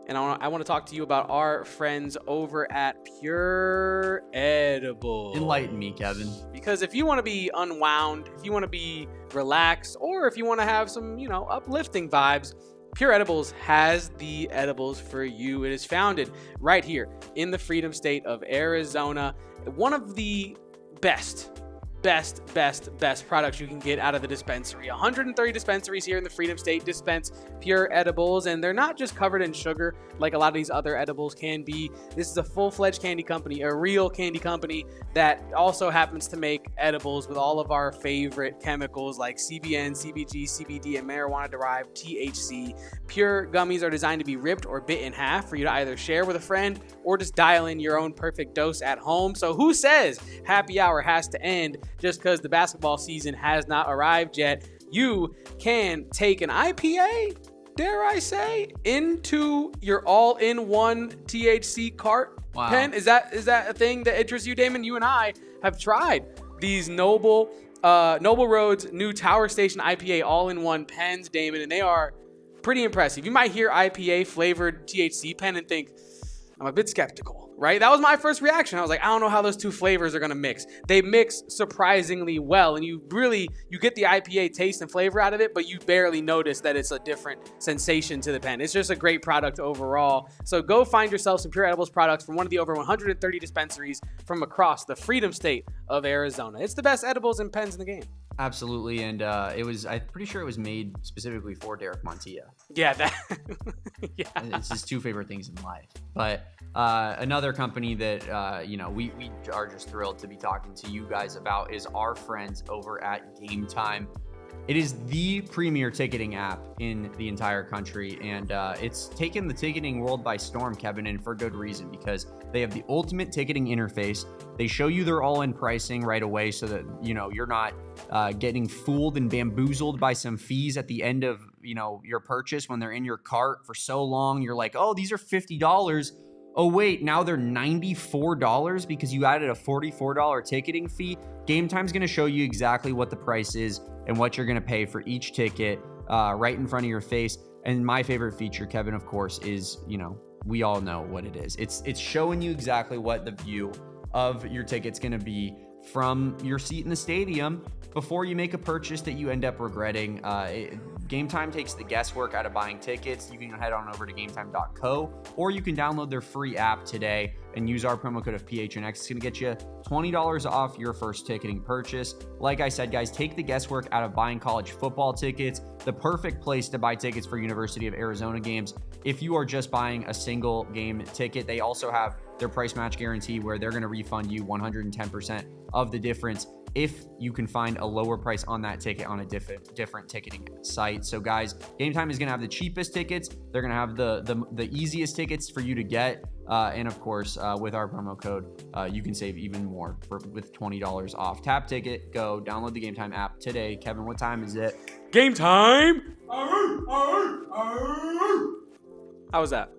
And I want to talk to you about our friends over at Pure Edibles. Enlighten me, Kevin. Because if you want to be unwound, if you want to be relaxed, or if you want to have some, uplifting vibes, Pure Edibles has the edibles for you. It is founded right here in the Freedom State of Arizona. One of the best best products you can get out of the dispensary. 130 dispensaries here in the Freedom State dispense pure edibles, and they're not just covered in sugar like a lot of these other edibles can be. This is a full-fledged candy company, a real candy company that also happens to make edibles with all of our favorite chemicals like CBN, CBG, CBD, and marijuana-derived THC. Pure gummies are designed to be ripped or bit in half for you to either share with a friend or just dial in your own perfect dose at home. So who says happy hour has to end just because the basketball season has not arrived yet? You can take an IPA, dare I say, into your all-in-one THC cart pen. Is that a thing that interests you, Damon? You and I have tried these Noble Road's new Tower Station IPA all-in-one pens, Damon, and they are pretty impressive. You might hear IPA flavored THC pen and think, I'm a bit skeptical, right? That was my first reaction. I was like, I don't know how those two flavors are going to mix. They mix surprisingly well, and you get the IPA taste and flavor out of it, but you barely notice that it's a different sensation to the pen. It's just a great product overall. So go find yourself some Pure Edibles products from one of the over 130 dispensaries from across the Freedom State of Arizona. It's the best edibles and pens in the game. Absolutely, and I'm pretty sure it was made specifically for Derek Montilla. Yeah, yeah. It's his two favorite things in life. But another company that we are just thrilled to be talking to you guys about is our friends over at Game Time. It is the premier ticketing app in the entire country, and it's taken the ticketing world by storm, Kevin, and for good reason, because they have the ultimate ticketing interface. They show you their all-in pricing right away so that, you're not getting fooled and bamboozled by some fees at the end of, your purchase when they're in your cart for so long. You're like, oh, these are $50. Oh, wait, now they're $94 because you added a $44 ticketing fee. Game Time's going to show you exactly what the price is and what you're going to pay for each ticket right in front of your face. And my favorite feature, Kevin, of course, is, we all know what it is. It's showing you exactly what the view of your ticket's going to be from your seat in the stadium before you make a purchase that you end up regretting. Game Time takes the guesswork out of buying tickets. You can head on over to gametime.co, or you can download their free app today and use our promo code of PHNX. It's going to get you $20 off your first ticketing purchase. Like I said, guys, take the guesswork out of buying college football tickets. The perfect place to buy tickets for University of Arizona games. If you are just buying a single game ticket, they also have their price match guarantee where they're going to refund you 110% of the difference if you can find a lower price on that ticket on a different ticketing site. So guys, Game Time is going to have the cheapest tickets. They're going to have the easiest tickets for you to get. And of course, with our promo code, you can save even more with $20 off. Tap Ticket, go download the Game Time app today. Kevin, what time is it? Game time! How was that?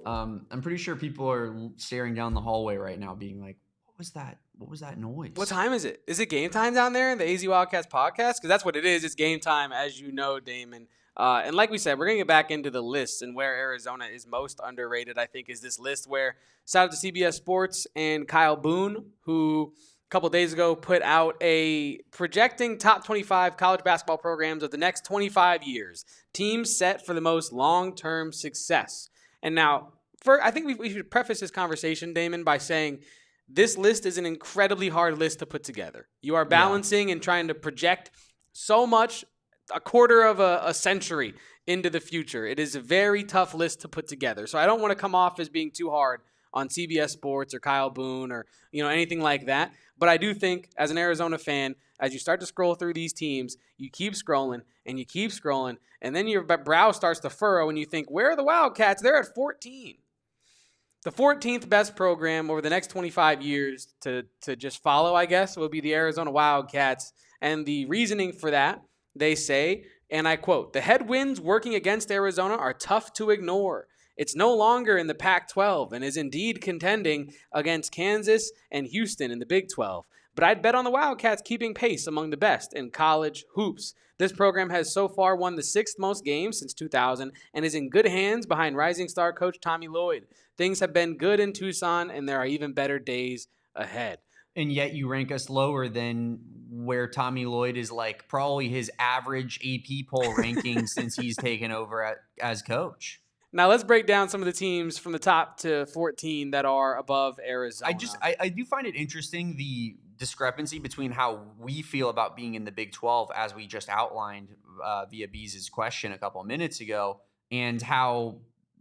I'm pretty sure people are staring down the hallway right now being like, what was that? What was that noise? What time is it? Is it game time down there in the AZ Wildcats podcast? Because that's what it is. It's game time, as you know, Damon. And like we said, we're going to get back into the lists and where Arizona is most underrated, I think, is this list where shout out to CBS Sports and Kyle Boone, who a couple days ago put out a projecting top 25 college basketball programs of the next 25 years. Teams set for the most long-term success. And now, I think we should preface this conversation, Damon, by saying this list is an incredibly hard list to put together. You are balancing and trying to project so much, a quarter of a century into the future. It is a very tough list to put together. So I don't want to come off as being too hard on CBS Sports or Kyle Boone or anything like that. But I do think as an Arizona fan, as you start to scroll through these teams, you keep scrolling and you keep scrolling, and then your brow starts to furrow and you think, where are the Wildcats? They're at 14. The 14th best program over the next 25 years to just follow, I guess, will be the Arizona Wildcats. And the reasoning for that, they say, and I quote, "The headwinds working against Arizona are tough to ignore. It's no longer in the Pac-12 and is indeed contending against Kansas and Houston in the Big 12. But I'd bet on the Wildcats keeping pace among the best in college hoops. This program has so far won the 6th most games since 2000 and is in good hands behind rising star coach Tommy Lloyd. Things have been good in Tucson, and there are even better days ahead." And yet you rank us lower than where Tommy Lloyd is like probably his average AP poll ranking since he's taken over as coach. Now let's break down some of the teams from the top to 14 that are above Arizona. I do find it interesting discrepancy between how we feel about being in the Big 12, as we just outlined via Bees' question a couple of minutes ago, and how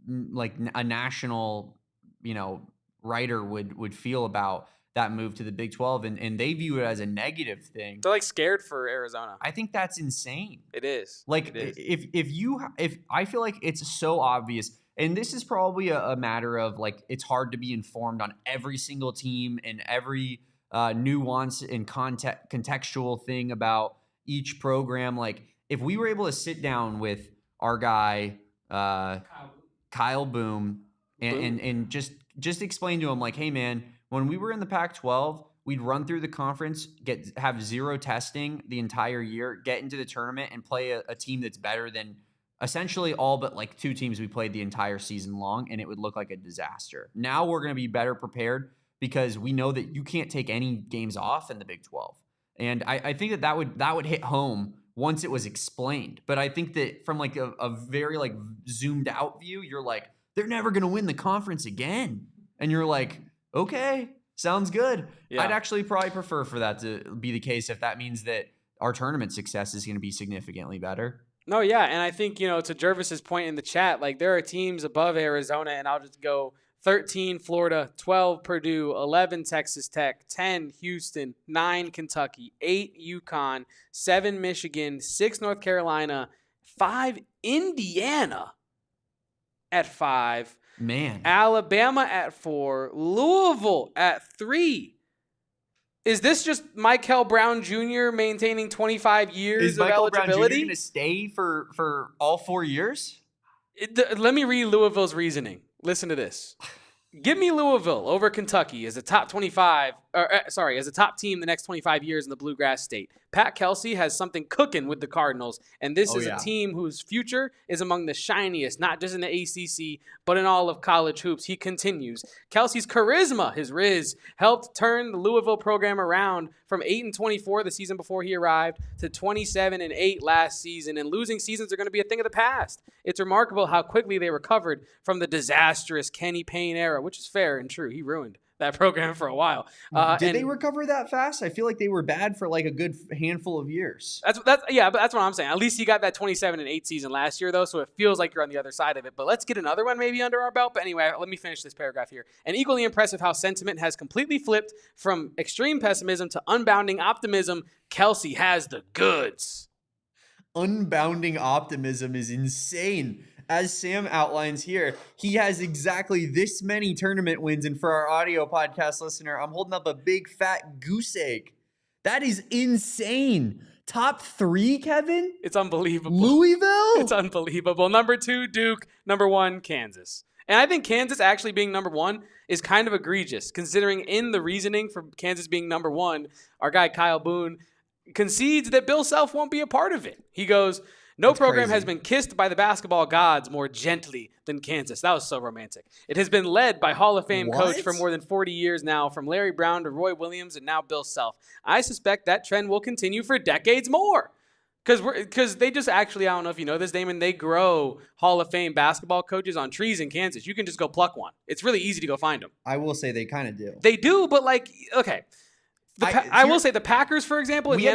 like a national, writer would feel about that move to the Big 12, and they view it as a negative thing. They're like scared for Arizona. I think that's insane. It is. Like, if I feel like it's so obvious, and this is probably a matter of like, it's hard to be informed on every single team and every nuance and contextual thing about each program. Like, if we were able to sit down with our guy, Kyle Boom, and just explain to him like, hey man, when we were in the Pac-12, we'd run through the conference, have zero testing the entire year, get into the tournament, and play a team that's better than essentially all but like 2 teams we played the entire season long, and it would look like a disaster. Now we're going to be better prepared because we know that you can't take any games off in the Big 12. And I think that would hit home once it was explained. But I think that from like a very like zoomed out view, you're like, they're never going to win the conference again. And you're like, okay, sounds good. Yeah. I'd actually probably prefer for that to be the case if that means that our tournament success is going to be significantly better. No, yeah, and I think, to Jervis's point in the chat, like there are teams above Arizona, and I'll just go 13 Florida, 12 Purdue, 11 Texas Tech, 10 Houston, 9 Kentucky, 8 UConn, 7 Michigan, 6 North Carolina, 5 Indiana at 5. Man. Alabama at 4. Louisville at 3. Is this just Michael Brown Jr. maintaining 25 years of eligibility? Is Michael Brown Jr. going to stay for all 4 years? Let me read Louisville's reasoning. Listen to this. Give me Louisville over Kentucky as a top 25, as a top team the next 25 years in the Bluegrass State. Pat Kelsey has something cooking with the Cardinals, and this is a team whose future is among the shiniest, not just in the ACC, but in all of college hoops. He continues. Kelsey's charisma, his Riz, helped turn the Louisville program around from 8-24 the season before he arrived to 27-8 last season, and losing seasons are going to be a thing of the past. It's remarkable how quickly they recovered from the disastrous Kenny Payne era, which is fair and true. He ruined that program for a while. Did they recover that fast? I feel like they were bad for like a good handful of years. But that's what I'm saying. At least you got that 27-8 season last year, though, so it feels like you're on the other side of it. But let's get another one maybe under our belt. But anyway, let me finish this paragraph here. And equally impressive how sentiment has completely flipped from extreme pessimism to unbounding optimism. Kelsey has the goods. Unbounding optimism is insane. As Sam outlines here, he has exactly this many tournament wins. And for our audio podcast listener, I'm holding up a big fat goose egg. That is insane. Top 3, Kevin? It's unbelievable. Louisville? It's unbelievable. Number 2, Duke. Number 1, Kansas. And I think Kansas actually being number 1 is kind of egregious, considering in the reasoning for Kansas being number 1, our guy Kyle Boone concedes that Bill Self won't be a part of it. He goes, no That's program crazy. Has been kissed by the basketball gods more gently than Kansas. That was so romantic. It has been led by Hall of Fame coach for more than 40 years now, from Larry Brown to Roy Williams and now Bill Self. I suspect that trend will continue for decades more. Because they just actually, I don't know if you know this, Damon, they grow Hall of Fame basketball coaches on trees in Kansas. You can just go pluck one. It's really easy to go find them. I will say they kind of do. They do, but like, okay. I will say the Packers, for example, in the NFL. We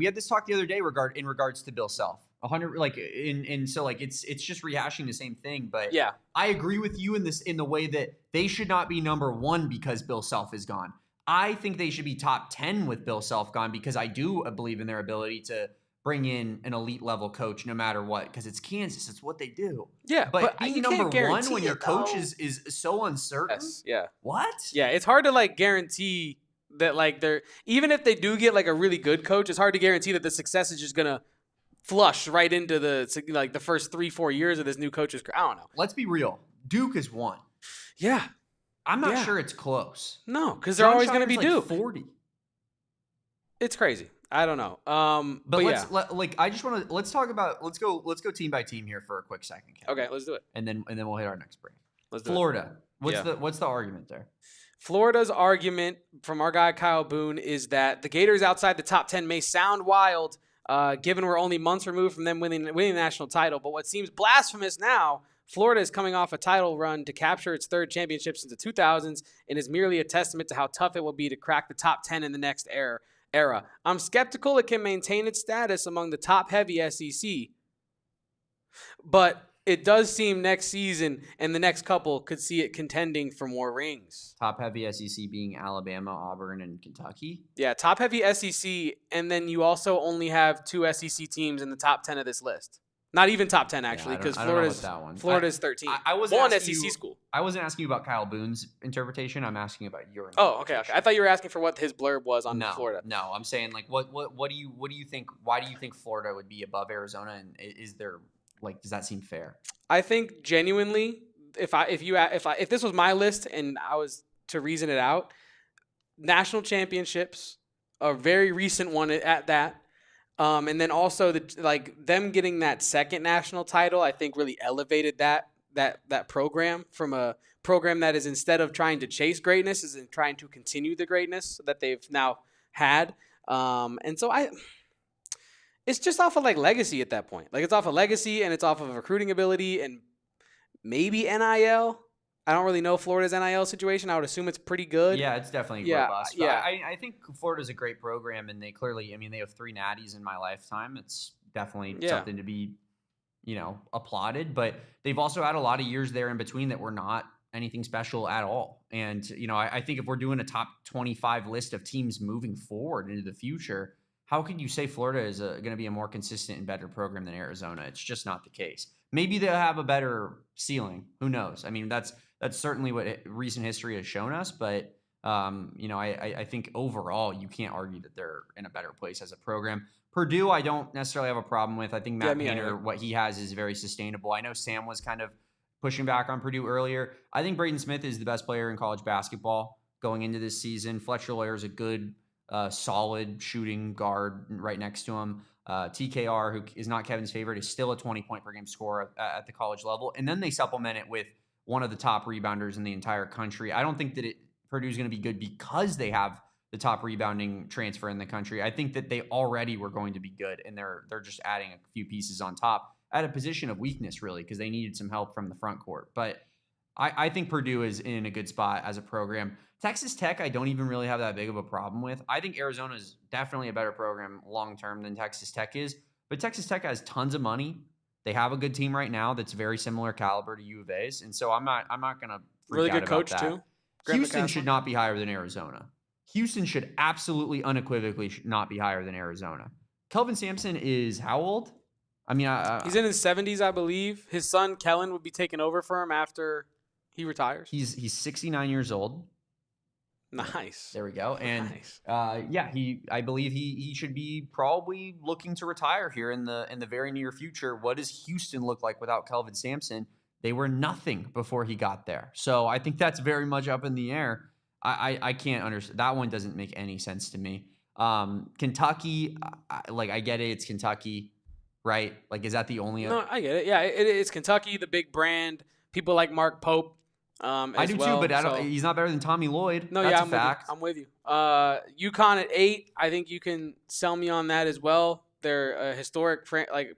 had this talk the other day in regards to Bill Self. 100 so it's just rehashing the same thing. But yeah, I agree with you in the way that they should not be number 1 because Bill Self is gone. I think they should be top 10 with Bill Self gone, because I do believe in their ability to bring in an elite level coach no matter what, because it's Kansas. It's what they do. Yeah, but being number 1 when your coach is so uncertain. Yes, yeah. What? Yeah, it's hard to guarantee that they're, even if they do get a really good coach, it's hard to guarantee that the success is just gonna flush right into the first 3-4 years of this new coach's career. I don't know. Let's be real. Duke is 1. Yeah. I'm not sure it's close. No, because they're always going to be Duke. 40. It's crazy. I don't know. But let's go team by team here for a quick second, Kevin. Okay, let's do it. And then we'll hit our next break. Let's do Florida. What's the argument there? Florida's argument from our guy Kyle Boone is that the Gators outside the top 10 may sound wild, given we're only months removed from them winning the national title. But what seems blasphemous now, Florida is coming off a title run to capture its third championship since the 2000s and is merely a testament to how tough it will be to crack the top 10 in the next era. I'm skeptical it can maintain its status among the top-heavy SEC, but it does seem next season and the next couple could see it contending for more rings. Top-heavy SEC being Alabama, Auburn, and Kentucky? Yeah, top-heavy SEC, and then you also only have 2 SEC teams in the top 10 of this list. Not even top 10, actually, because Florida's 13. I wasn't one asking SEC school. I wasn't asking you about Kyle Boone's interpretation. I'm asking about your Oh, interpretation. okay. I thought you were asking for what his blurb was on Florida. No, I'm saying, like, what do you think? Why do you think Florida would be above Arizona? And is there, like, does that seem fair? I think genuinely, if this was my list and I was to reason it out, national championships, a very recent one at that. And then also them getting that second national title, I think really elevated that program from a program that is, instead of trying to chase greatness, is in trying to continue the greatness that they've now had. And so it's just off of like legacy at that point. Like, it's off of legacy and it's off of recruiting ability and maybe NIL. I don't really know Florida's NIL situation. I would assume it's pretty good. Yeah, it's definitely robust. Yeah. I think Florida's a great program, and they clearly, I mean, they have 3 natties in my lifetime. It's definitely something to be, applauded. But they've also had a lot of years there in between that were not anything special at all. And, I think if we're doing a top 25 list of teams moving forward into the future, how can you say Florida is going to be a more consistent and better program than Arizona? It's just not the case. Maybe they'll have a better ceiling. Who knows? I mean, that's certainly what recent history has shown us. But, I think overall you can't argue that they're in a better place as a program. Purdue, I don't necessarily have a problem with. I think Matt Painter, what he has is very sustainable. I know Sam was kind of pushing back on Purdue earlier. I think Brayden Smith is the best player in college basketball going into this season. Fletcher Loyer is a good, solid shooting guard right next to him. TKR, who is not Kevin's favorite, is still a 20-point per game scorer at the college level. And then they supplement it with one of the top rebounders in the entire country. I don't think that Purdue's going to be good because they have the top rebounding transfer in the country. I think that they already were going to be good, and they're just adding a few pieces on top at a position of weakness, really, because they needed some help from the front court. But I think Purdue is in a good spot as a program. Texas Tech, I don't even really have that big of a problem with. I think Arizona is definitely a better program long-term than Texas Tech is. But Texas Tech has tons of money. They have a good team right now that's very similar caliber to U of A's. And so I'm not going to freak out about that. Really good coach, too. Houston should not be higher than Arizona. Houston should absolutely unequivocally not be higher than Arizona. Kelvin Sampson is how old? I mean, he's in his 70s, I believe. His son, Kellen, would be taking over for him after he retires. He's 69 years old. Nice. There we go. And nice. I believe he should be probably looking to retire here in the very near future. What does Houston look like without Kelvin Sampson? They were nothing before he got there. So I think that's very much up in the air. I can't understand. That one doesn't make any sense to me. Kentucky, I get it. It's Kentucky, right? Like, is that the only? No, I get it. Yeah, it's Kentucky, the big brand. People like Mark Pope. I do too, but he's not better than Tommy Lloyd. No, that's a fact. I'm with you. UConn at 8. I think you can sell me on that as well. They're a historic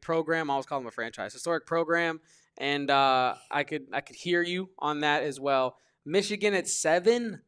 program. I always call them a franchise. Historic program, and I could hear you on that as well. Michigan at 7.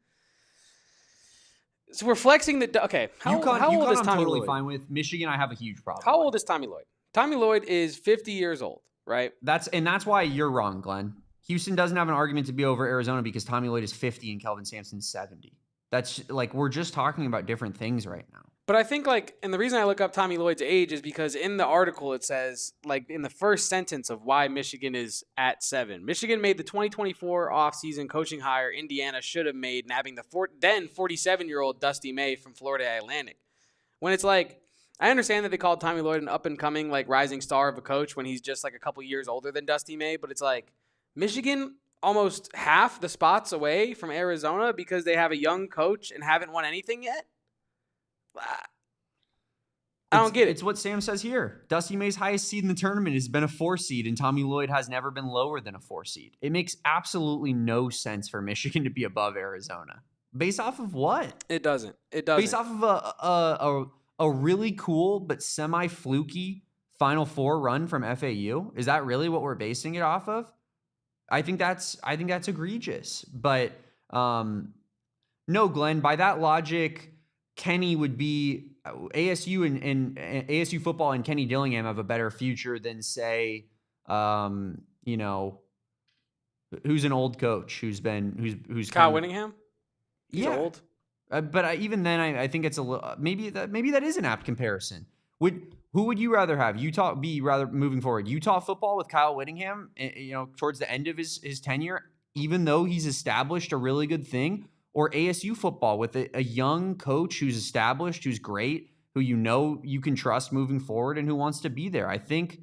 So we're flexing the okay. How old is Tommy I'm totally Lloyd? Fine with. Michigan, I have a huge problem. How old is Tommy Lloyd? Tommy Lloyd is 50 years old, right? That's why you're wrong, Glenn. Houston doesn't have an argument to be over Arizona because Tommy Lloyd is 50 and Kelvin Sampson's 70. That's we're just talking about different things right now. But I think and the reason I look up Tommy Lloyd's age is because in the article it says, in the first sentence of why Michigan is at 7. Michigan made the 2024 offseason coaching hire Indiana should have made, nabbing the then 47-year-old Dusty May from Florida Atlantic. When it's I understand that they called Tommy Lloyd an up-and-coming, rising star of a coach when he's just, a couple years older than Dusty May, but it's Michigan almost half the spots away from Arizona because they have a young coach and haven't won anything yet? I don't get it. It's what Sam says here. Dusty May's highest seed in the tournament has been a 4 seed, and Tommy Lloyd has never been lower than a 4 seed. It makes absolutely no sense for Michigan to be above Arizona. Based off of what? It doesn't. Based off of a really cool but semi-fluky Final Four run from FAU? Is that really what we're basing it off of? I think that's egregious. But no, Glenn, by that logic, Kenny would be ASU and ASU football and Kenny Dillingham have a better future than, say, who's an old coach who's Kyle Whittingham. He's yeah. old. But even then, I think it's a little maybe that is an apt comparison. Who would you rather have? Moving forward, Utah football with Kyle Whittingham, towards the end of his tenure, even though he's established a really good thing, or ASU football with a young coach who's established, who's great, who you can trust moving forward, and who wants to be there. I think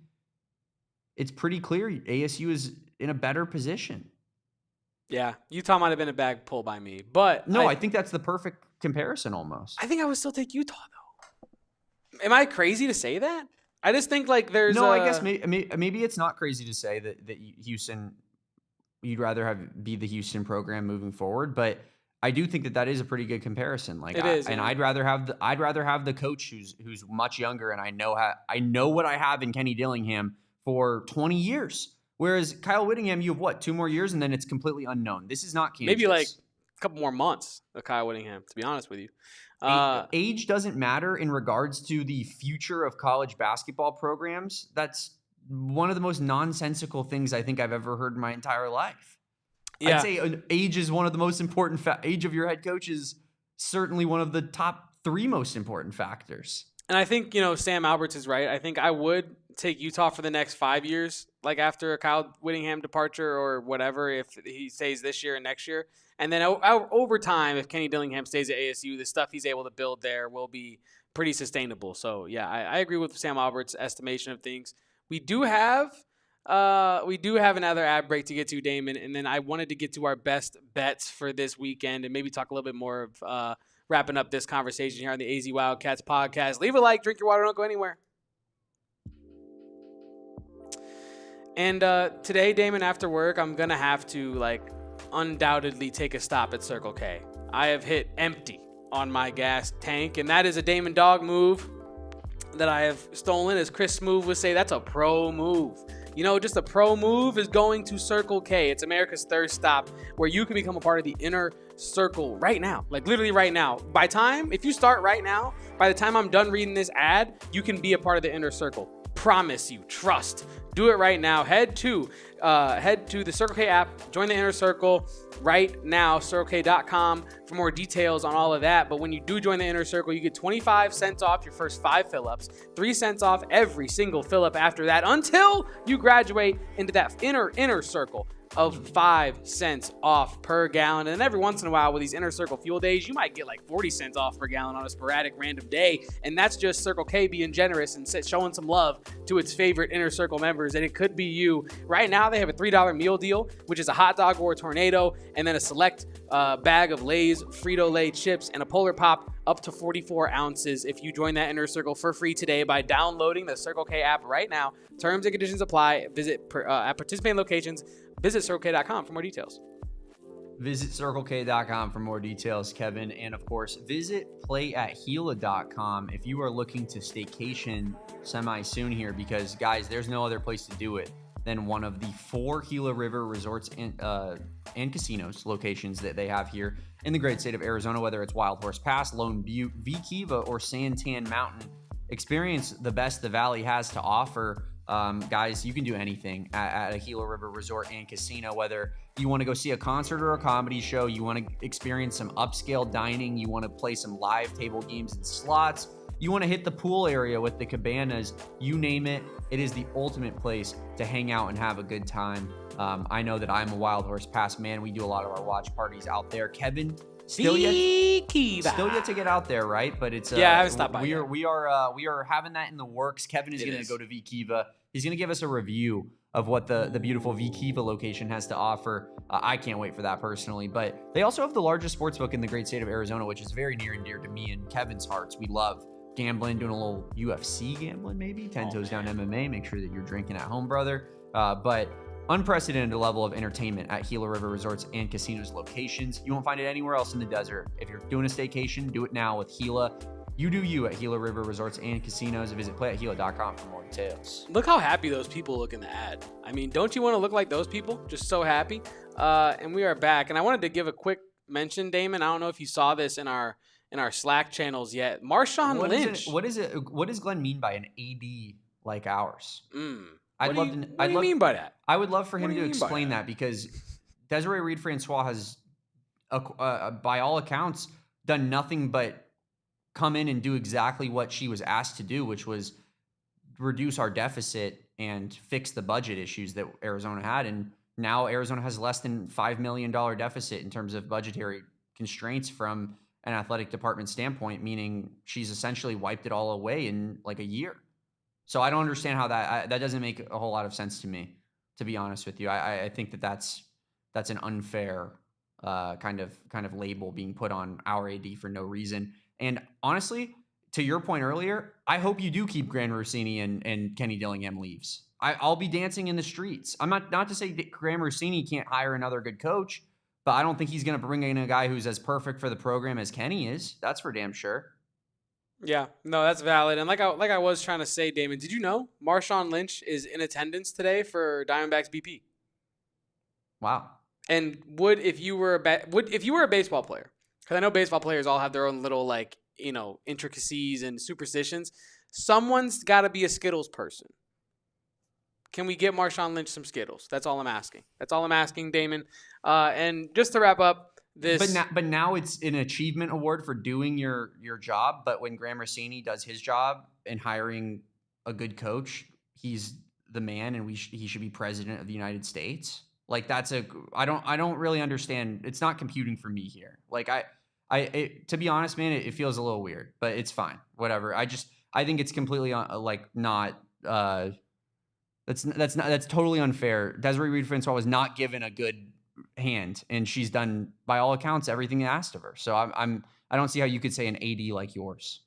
it's pretty clear ASU is in a better position. Yeah, Utah might have been a bag pull by me, but no, I think that's the perfect comparison almost. I think I would still take Utah though. Am I crazy to say that? I just think like there's I guess maybe it's not crazy to say that Houston, you'd rather be the Houston program moving forward, but I do think that is a pretty good comparison. Like it is, and I'd rather have the coach who's much younger, and I know what I have in Kenny Dillingham for 20 years. Whereas Kyle Whittingham, you have what, 2 more years, and then it's completely unknown. This is not Kansas. Maybe like a couple more months of Kyle Whittingham, to be honest with you. Age doesn't matter in regards to the future of college basketball programs. That's one of the most nonsensical things I think I've ever heard in my entire life. Yeah. I'd say age is one of the most important age of your head coach is certainly one of the top 3 most important factors. And I think, Sam Alberts is right. I think I would take Utah for the next 5 years, like after a Kyle Whittingham departure or whatever, if he stays this year and next year. And then over time, if Kenny Dillingham stays at ASU, the stuff he's able to build there will be pretty sustainable. So, yeah, I agree with Sam Alberts' estimation of things. We do have another ad break to get to, Damon, and then I wanted to get to our best bets for this weekend and maybe talk a little bit more of wrapping up this conversation here on the AZ Wildcats podcast. Leave a like, drink your water, don't go anywhere. And today, Damon, after work, I'm going to have to, undoubtedly take a stop at Circle K. I have hit empty on my gas tank, and that is a Damon Dog move that I have stolen. As Chris Smooth would say, that's a pro move. Just a pro move is going to Circle K. It's America's third stop where you can become a part of the inner circle right now. Like literally right now. If you start right now, by the time I'm done reading this ad, you can be a part of the inner circle. Promise you. Trust. Do it right now. Head to the Circle K app. Join the inner circle right now. CircleK.com for more details on all of that. But when you do join the inner circle, you get 25 cents off your first 5 fill-ups, 3 cents off every single fill-up after that until you graduate into that inner circle of 5 cents off per gallon. And then every once in a while with these inner circle fuel days, you might get like 40 cents off per gallon on a sporadic random day. And that's just Circle K being generous and showing some love to its favorite inner circle members. And it could be you. Right now they have a $3 meal deal, which is a hot dog or a tornado, and then a select bag of Lay's Frito-Lay chips and a Polar Pop up to 44 ounces if you join that inner circle for free today by downloading the Circle K app right now. Terms and conditions apply. Visit at participating locations. Visit CircleK.com for more details. Visit CircleK.com for more details, Kevin. And, of course, visit playathila.com if you are looking to staycation semi-soon here because, guys, there's no other place to do it than one of the 4 Gila River resorts and casinos locations that they have here in the great state of Arizona, whether it's Wild Horse Pass, Lone Butte, V-Kiva, or Santan Mountain. Experience the best the Valley has to offer. Guys, you can do anything at a Gila River resort and casino, whether you want to go see a concert or a comedy show, you want to experience some upscale dining, you want to play some live table games and slots, you want to hit the pool area with the cabanas, you name it. It is the ultimate place to hang out and have a good time. I know that I'm a Wild Horse Pass man. We do a lot of our watch parties out there. Kevin, still yet to get out there, right? But it's I haven't stopped by. We are having that in the works. Kevin is going to go to V-Kiva. He's going to give us a review of what the beautiful V-Kiva location has to offer. I can't wait for that personally. But they also have the largest sports book in the great state of Arizona, which is very near and dear to me and Kevin's hearts. We love gambling, doing a little UFC gambling maybe, 10 toes down MMA. Make sure that you're drinking at home, brother. But unprecedented level of entertainment at Gila River Resorts and Casinos locations. You won't find it anywhere else in the desert. If you're doing a staycation, do it now with Gila. You do you at Gila River Resorts and Casinos. Visit playatgila.com for more details. Look how happy those people look in the ad. I mean, don't you want to look like those people? Just so happy. And we are back. And I wanted to give a quick mention, Damon. I don't know if you saw this in our Slack channels yet. Marshawn Lynch. What does Glenn mean by an AD like ours? What do you mean by that? I would love for him to explain that, because Desiree Reed-Francois has, by all accounts, done nothing but come in and do exactly what she was asked to do, which was reduce our deficit and fix the budget issues that Arizona had. And now Arizona has less than $5 million deficit in terms of budgetary constraints from an athletic department standpoint, meaning she's essentially wiped it all away in like a year. So I don't understand how that doesn't make a whole lot of sense to me, to be honest with you. I think that's an unfair kind of label being put on our AD for no reason. And honestly, to your point earlier, I hope you do keep Graham Rossini and Kenny Dillingham leaves. I'll be dancing in the streets. I'm not to say that Graham Rossini can't hire another good coach, but I don't think he's going to bring in a guy who's as perfect for the program as Kenny is. That's for damn sure. Yeah, no, that's valid. And like I was trying to say, Damon, did you know Marshawn Lynch is in attendance today for Diamondbacks BP? Wow. And if you were a baseball player, because I know baseball players all have their own little intricacies and superstitions, someone's got to be a Skittles person. Can we get Marshawn Lynch some Skittles? That's all I'm asking. Damon. And just to wrap up this, but now it's an achievement award for doing your job. But when Graham Rossini does his job and hiring a good coach, he's the man, and he should be president of the United States. Like I don't really understand. It's not computing for me here. Like to be honest, man, it feels a little weird, but it's fine. Whatever. I think it's completely not. That's totally unfair. Desiree Reed-Francois was not given a good hand, and she's done, by all accounts, everything asked of her. So I don't see how you could say an AD like yours.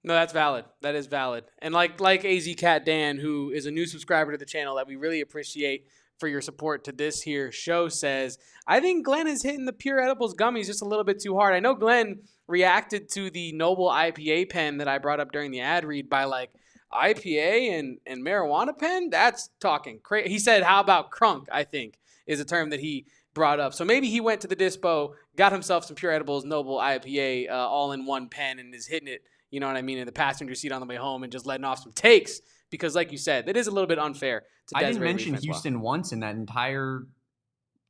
No, that's valid. That is valid. And like AZ Cat Dan, who is a new subscriber to the channel that we really appreciate for your support to this here show, says, I think Glenn is hitting the Pure Edibles gummies just a little bit too hard. I know Glenn reacted to the Noble IPA pen that I brought up during the ad read by IPA and marijuana pen? That's talking crazy. He said, how about crunk, I think, is a term that he brought up. So maybe he went to the dispo, got himself some Pure Edibles Noble IPA all in one pen, and is hitting it, you know what I mean, in the passenger seat on the way home and just letting off some takes. Because like you said, that is a little bit unfair to Desiree. I didn't mention Houston once in that entire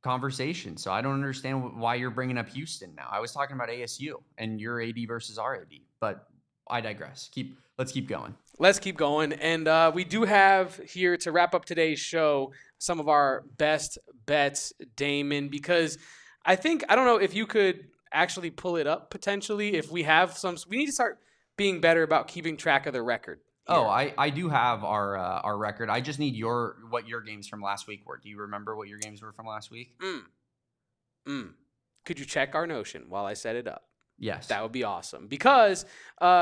conversation, so I don't understand why you're bringing up Houston now. I was talking about ASU and your AD versus our AD, but I digress. Let's keep going. Let's keep going. And we do have here, to wrap up today's show, some of our best bets, Damon, because I don't know if you could actually pull it up potentially. If we have we need to start being better about keeping track of the record. Here. Oh, I do have our record. I just need what your games from last week were. Do you remember what your games were from last week? Could you check our Notion while I set it up? Yes. That would be awesome, because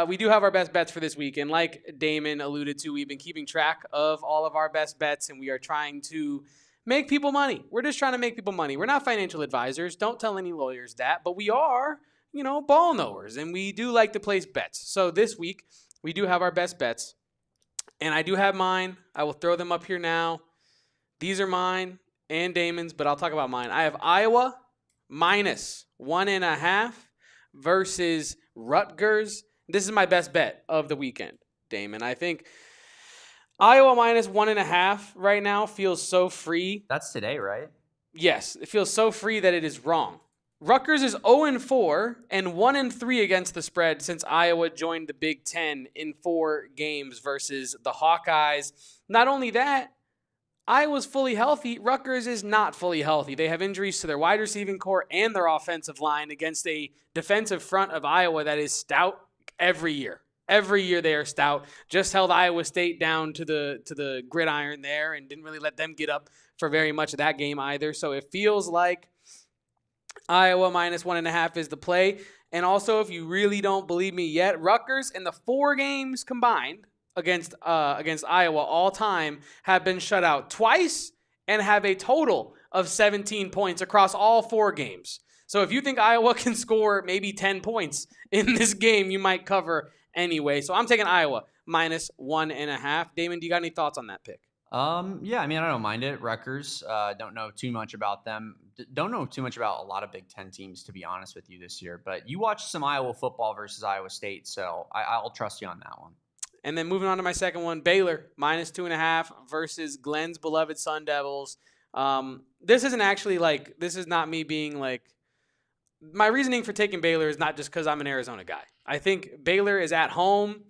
we do have our best bets for this week. And like Damon alluded to, we've been keeping track of all of our best bets, and we are trying to make people money. We're just trying to make people money. We're not financial advisors. Don't tell any lawyers that. But we are, ball knowers, and we do like to place bets. So this week, we do have our best bets, and I do have mine. I will throw them up here now. These are mine and Damon's, but I'll talk about mine. I have Iowa -1.5 versus Rutgers. This is my best bet of the weekend, Damon. I think Iowa -1.5 right now feels so free. That's today, right? Yes, it feels so free that it is wrong. Rutgers is 0-4 and 1-3 against the spread since Iowa joined the Big Ten in 4 games versus the Hawkeyes. Not only that, Iowa's fully healthy. Rutgers is not fully healthy. They have injuries to their wide receiving core and their offensive line against a defensive front of Iowa that is stout every year. Every year they are stout. Just held Iowa State down to the gridiron there and didn't really let them get up for very much of that game either. So it feels like Iowa -1.5 is the play. And also, if you really don't believe me yet, Rutgers in the 4 games combined against Iowa all time have been shut out twice and have a total of 17 points across all 4 games. So if you think Iowa can score maybe 10 points in this game, you might cover anyway. So I'm taking Iowa -1.5. Damon, do you got any thoughts on that pick? Yeah, I mean, I don't mind it. Rutgers, don't know too much about them. Don't know too much about a lot of Big Ten teams, to be honest with you, this year. But you watched some Iowa football versus Iowa State, so I'll trust you on that one. And then moving on to my second one, Baylor -2.5 versus Glenn's beloved Sun Devils. This isn't actually this is not me being my reasoning for taking Baylor is not just because I'm an Arizona guy. I think Baylor is at home.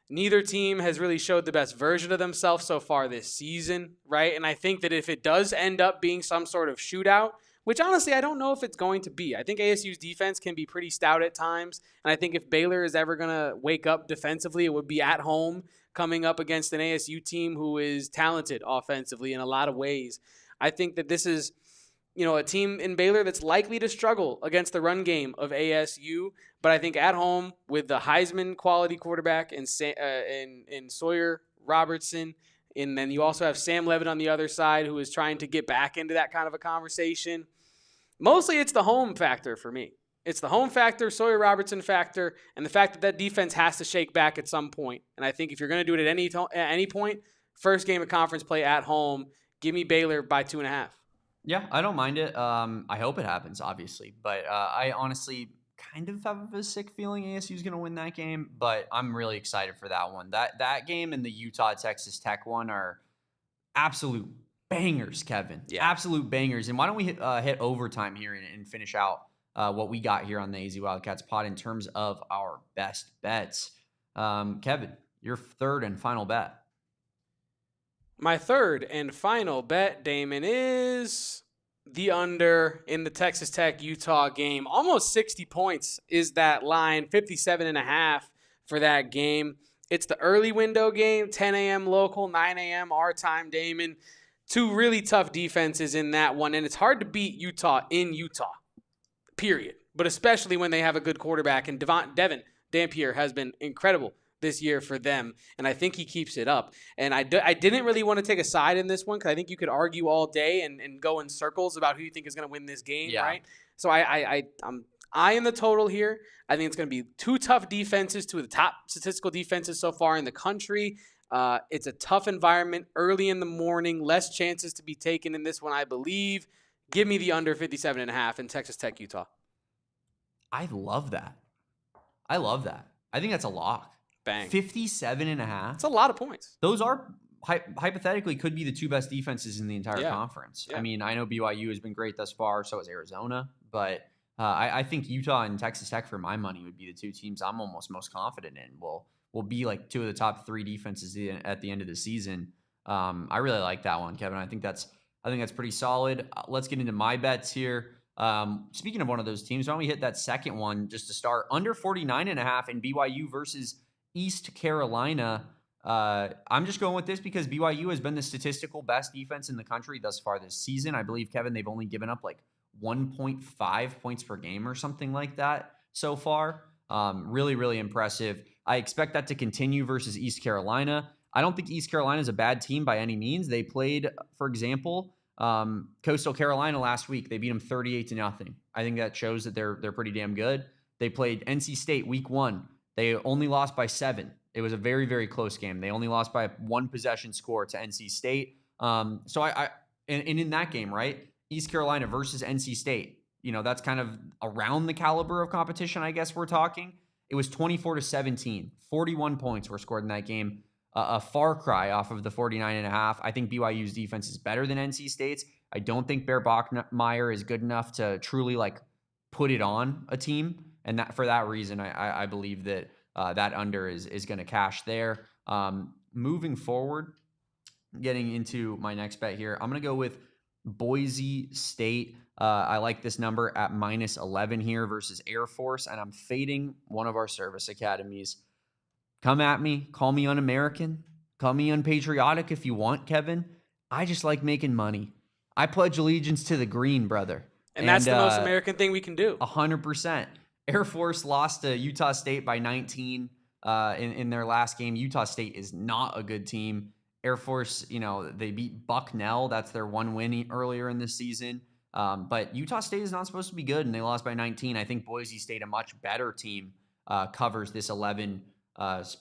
Neither team has really showed the best version of themselves so far this season, right? And I think that if it does end up being some sort of shootout, which honestly I don't know if it's going to be. I think ASU's defense can be pretty stout at times, and I think if Baylor is ever going to wake up defensively, it would be at home coming up against an ASU team who is talented offensively in a lot of ways. I think that this is a team in Baylor that's likely to struggle against the run game of ASU, but I think at home with the Heisman quality quarterback in Sawyer Robertson, and then you also have Sam Levitt on the other side who is trying to get back into that kind of a conversation. Mostly it's the home factor for me. It's the home factor, Sawyer Robertson factor, and the fact that defense has to shake back at some point. And I think if you're going to do it at any point, first game of conference play at home, give me Baylor by 2.5. Yeah, I don't mind it. I hope it happens, obviously. But I honestly kind of have a sick feeling ASU is going to win that game. But I'm really excited for that one. That game and the Utah-Texas Tech one are absolute bangers, Kevin. Yeah. Absolute bangers. And why don't we hit overtime here and finish out what we got here on the AZ Wildcats pod in terms of our best bets. Kevin, your third and final bet. My third and final bet, Damon, is the under in the Texas Tech-Utah game. Almost 60 points is that line, 57.5 for that game. It's the early window game, 10 a.m. local, 9 a.m. our time, Damon. Two really tough defenses in that one, and it's hard to beat Utah in Utah, period. But especially when they have a good quarterback, and Devin Dampier has been incredible this year for them, and I think he keeps it up. And I didn't really want to take a side in this one because I think you could argue all day and go in circles about who you think is going to win this game, right? So I'm eyeing the total here. I think it's going to be two tough defenses, two of the top statistical defenses so far in the country. It's a tough environment early in the morning, less chances to be taken in this one, I believe. Give me the under 57.5 in Texas Tech, Utah. I love that. I think that's a lock. Bang. 57.5. That's a lot of points. Those are hypothetically could be the two best defenses in the entire conference. Yeah. I mean, I know BYU has been great thus far, so has Arizona, but I think Utah and Texas Tech, for my money, would be the two teams I'm almost most confident in. Will be like two of the top three defenses at the end of the season. I really like that one, Kevin. I think that's pretty solid. Let's get into my bets here. Speaking of one of those teams, why don't we hit that second one just to start? Under 49.5 in BYU versus East Carolina. I'm just going with this because BYU has been the statistical best defense in the country thus far this season. I believe, Kevin, they've only given up like 1.5 points per game or something like that so far. Really, really impressive. I expect that to continue versus East Carolina. I don't think East Carolina is a bad team by any means. They played, for example, Coastal Carolina last week. They beat them 38-0. I think that shows that they're pretty damn good. They played NC State week 1. They only lost by 7. It was a very, very close game. They only lost by a 1-possession score to NC State. So in that game, right, East Carolina versus NC State, that's kind of around the caliber of competition, I guess we're talking. It was 24-17. 41 points were scored in that game. A far cry off of the 49.5. I think BYU's defense is better than NC State's. I don't think Bear Bachmeier is good enough to truly put it on a team. And that for that reason, I believe that that under is going to cash there. Moving forward, getting into my next bet here, I'm going to go with Boise State. I like this number at -11 here versus Air Force, and I'm fading one of our service academies. Come at me. Call me un-American. Call me unpatriotic if you want, Kevin. I just like making money. I pledge allegiance to the green, brother. And that's the most American thing we can do. 100%. Air Force lost to Utah State by 19 in their last game. Utah State is not a good team. Air Force, they beat Bucknell. That's their one win earlier in this season. But Utah State is not supposed to be good, and they lost by 19. I think Boise State, a much better team, covers this 11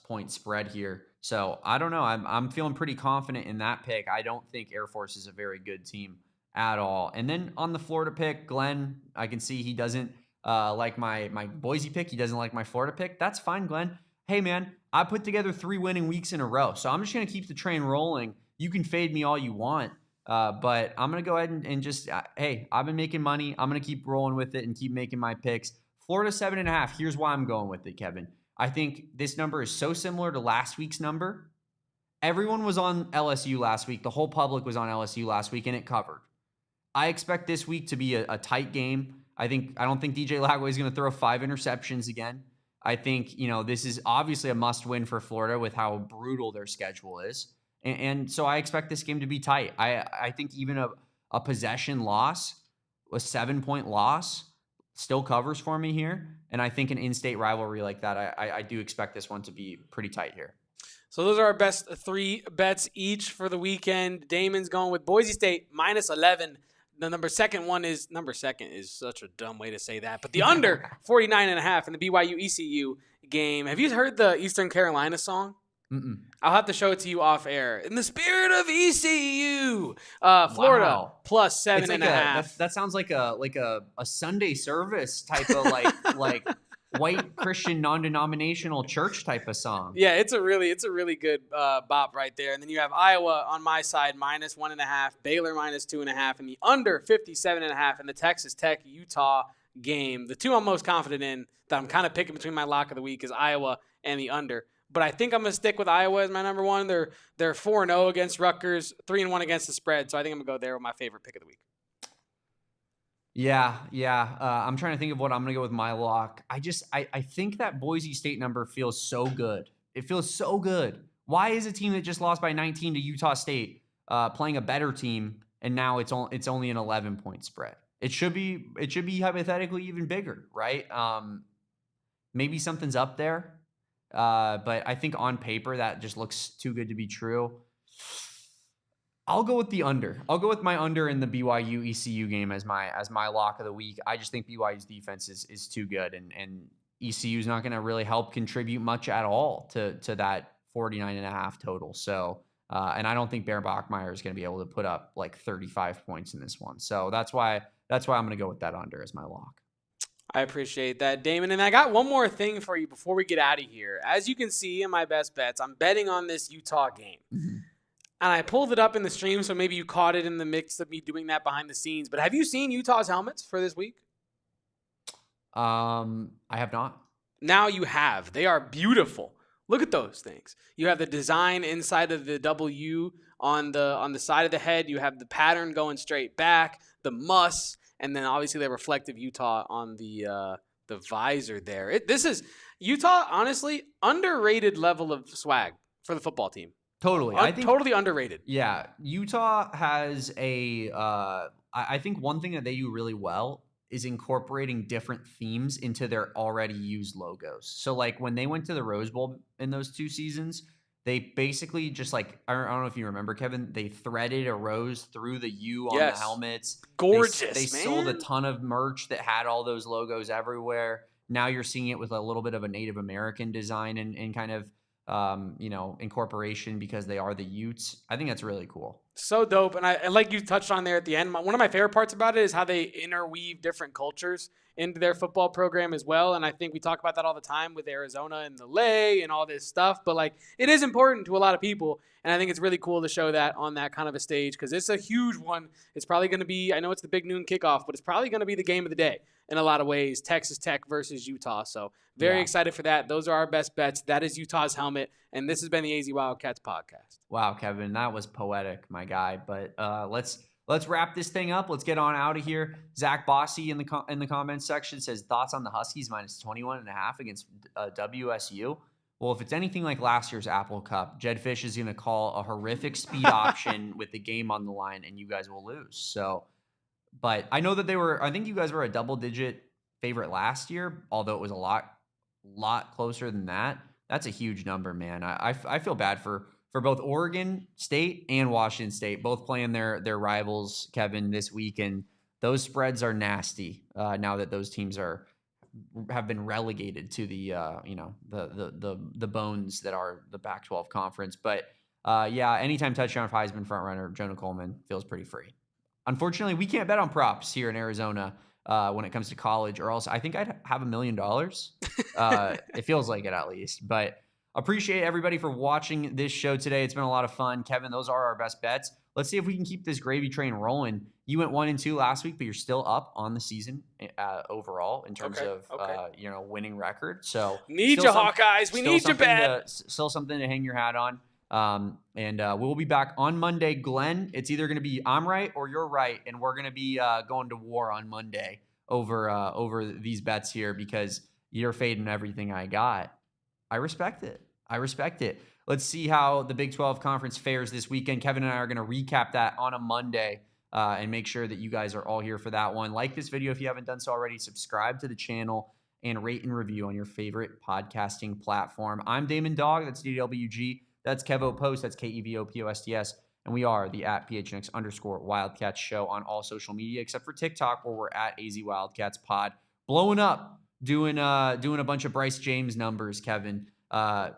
point spread here. So I don't know. I'm feeling pretty confident in that pick. I don't think Air Force is a very good team at all. And then on the Florida pick, Glenn, I can see he doesn't like my Boise pick. He doesn't like my Florida pick. That's fine, Glenn. Hey, man, I put together 3 winning weeks in a row. So I'm just going to keep the train rolling. You can fade me all you want. But I'm going to go ahead and just, hey, I've been making money. I'm going to keep rolling with it and keep making my picks. Florida 7.5. Here's why I'm going with it, Kevin. I think this number is so similar to last week's number. Everyone was on LSU last week. The whole public was on LSU last week, and it covered. I expect this week to be a tight game. I don't think DJ Lagway is going to throw 5 interceptions again. I think, this is obviously a must-win for Florida with how brutal their schedule is. And so I expect this game to be tight. I think even a possession loss, a 7-point loss, still covers for me here. And I think an in-state rivalry like that, I do expect this one to be pretty tight here. So those are our best 3 bets each for the weekend. Damon's going with Boise State minus 11. The number second is such a dumb way to say that. But the under 49.5 in the BYU ECU game. Have you heard the Eastern Carolina song? Mm-mm. I'll have to show it to you off air. In the spirit of ECU, Florida Wow. plus 7.5. That sounds like a Sunday service type of like white Christian non-denominational church type of song. Yeah, it's a really good bop right there. And then you have Iowa on my side minus 1.5, Baylor minus 2.5, and the under 57.5 in the Texas Tech Utah game. The 2 I'm most confident in that I'm kind of picking between my lock of the week is Iowa and the under. But I think I'm going to stick with Iowa as my number 1. They're 4-0 against Rutgers, 3-1 against the spread. So I think I'm going to go there with my favorite pick of the week. Yeah. I'm trying to think of what I'm going to go with my lock. I think that Boise State number feels so good. It feels so good. Why is a team that just lost by 19 to Utah State playing a better team, and now it's only an 11-point spread? It should be hypothetically even bigger, right? Maybe something's up there. But I think on paper that just looks too good to be true. I'll go with the under. I'll go with my under in the BYU ECU game as my lock of the week. I just think BYU's defense is too good, and ECU is not going to really help contribute much at all to that 49.5 total. So, and I don't think Bear Bachmeier is going to be able to put up like 35 points in this one. So that's why I'm going to go with that under as my lock. I appreciate that, Damon. And I got one more thing for you before we get out of here. As you can see in my best bets, I'm betting on this Utah game. Mm-hmm. And I pulled it up in the stream, so maybe you caught it in the mix of me doing that behind the scenes. But have you seen Utah's helmets for this week? I have not. Now you have. They are beautiful. Look at those things. You have the design inside of the W on the side of the head. You have the pattern going straight back, the muss. And then obviously the reflective Utah on the visor there. This is Utah, honestly, underrated level of swag for the football team. Totally. I think totally underrated. Yeah. Utah has I think one thing that they do really well is incorporating different themes into their already used logos. So like when they went to the Rose Bowl in those 2 seasons, they basically just I don't know if you remember, Kevin, they threaded a rose through the U on the helmets. Gorgeous, They sold a ton of merch that had all those logos everywhere. Now you're seeing it with a little bit of a Native American design and kind of, incorporation because they are the Utes. I think that's really cool. So dope. And like you touched on there at the end, one of my favorite parts about it is how they interweave different cultures into their football program as well. And I think we talk about that all the time with Arizona and the lay and all this stuff. But it is important to a lot of people. And I think it's really cool to show that on that kind of a stage because it's a huge one. It's probably going to be, I know it's the big noon kickoff, but it's probably going to be the game of the day in a lot of ways, Texas Tech versus Utah. So very excited for that. Those are our best bets. That is Utah's helmet. And this has been the AZ Wildcats podcast. Wow, Kevin, that was poetic, my guy. But let's wrap this thing up. Let's get on out of here. Zach Bossy in the comments section says thoughts on the Huskies minus 21.5 against WSU. Well, if it's anything like last year's Apple Cup, Jed Fish is going to call a horrific speed option with the game on the line, and you guys will lose. So, but I know that I think you guys were a double-digit favorite last year, although it was a lot closer than that. That's a huge number, man. I feel bad for both Oregon State and Washington State, both playing their rivals, Kevin, this week, and those spreads are nasty now that those teams are have been relegated to the the bones that are the Pac-12 conference. But anytime touchdown for Heisman frontrunner Jonah Coleman feels pretty free. Unfortunately, we can't bet on props here in Arizona when it comes to college, or else I think I'd have $1 million. It feels like it, at least. But appreciate everybody for watching this show today. It's been a lot of fun. Kevin, those are our best bets. Let's see if we can keep this gravy train rolling. You went 1-2 last week, but you're still up on the season overall in terms of winning record. So need you, Hawkeyes. We need you bad. Still something to hang your hat on. We'll be back on Monday. Glenn, it's either going to be I'm right or you're right, and we're going to be going to war on Monday over these bets here because you're fading everything I got. I respect it. Let's see how the Big 12 Conference fares this weekend. Kevin and I are going to recap that on a Monday and make sure that you guys are all here for that one. Like this video if you haven't done so already. Subscribe to the channel and rate and review on your favorite podcasting platform. I'm Damon Dog. That's DWG. That's Kevo Post. That's KEVOPOSTS. And we are the @PHNX_Wildcats show on all social media except for TikTok, where we're at AZ Wildcats Pod. Blowing up, doing a bunch of Bryce James numbers, Kevin.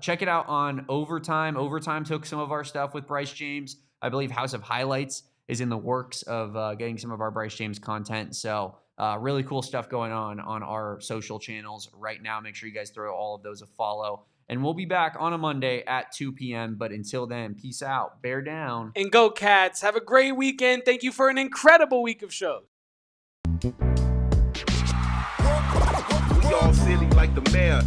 Check it out on Overtime. Overtime took some of our stuff with Bryce James. I believe House of Highlights is in the works of getting some of our Bryce James content. So really cool stuff going on our social channels right now. Make sure you guys throw all of those a follow. And we'll be back on a Monday at 2 p.m. But until then, peace out. Bear down. And go Cats. Have a great weekend. Thank you for an incredible week of shows. We all silly like the mayor.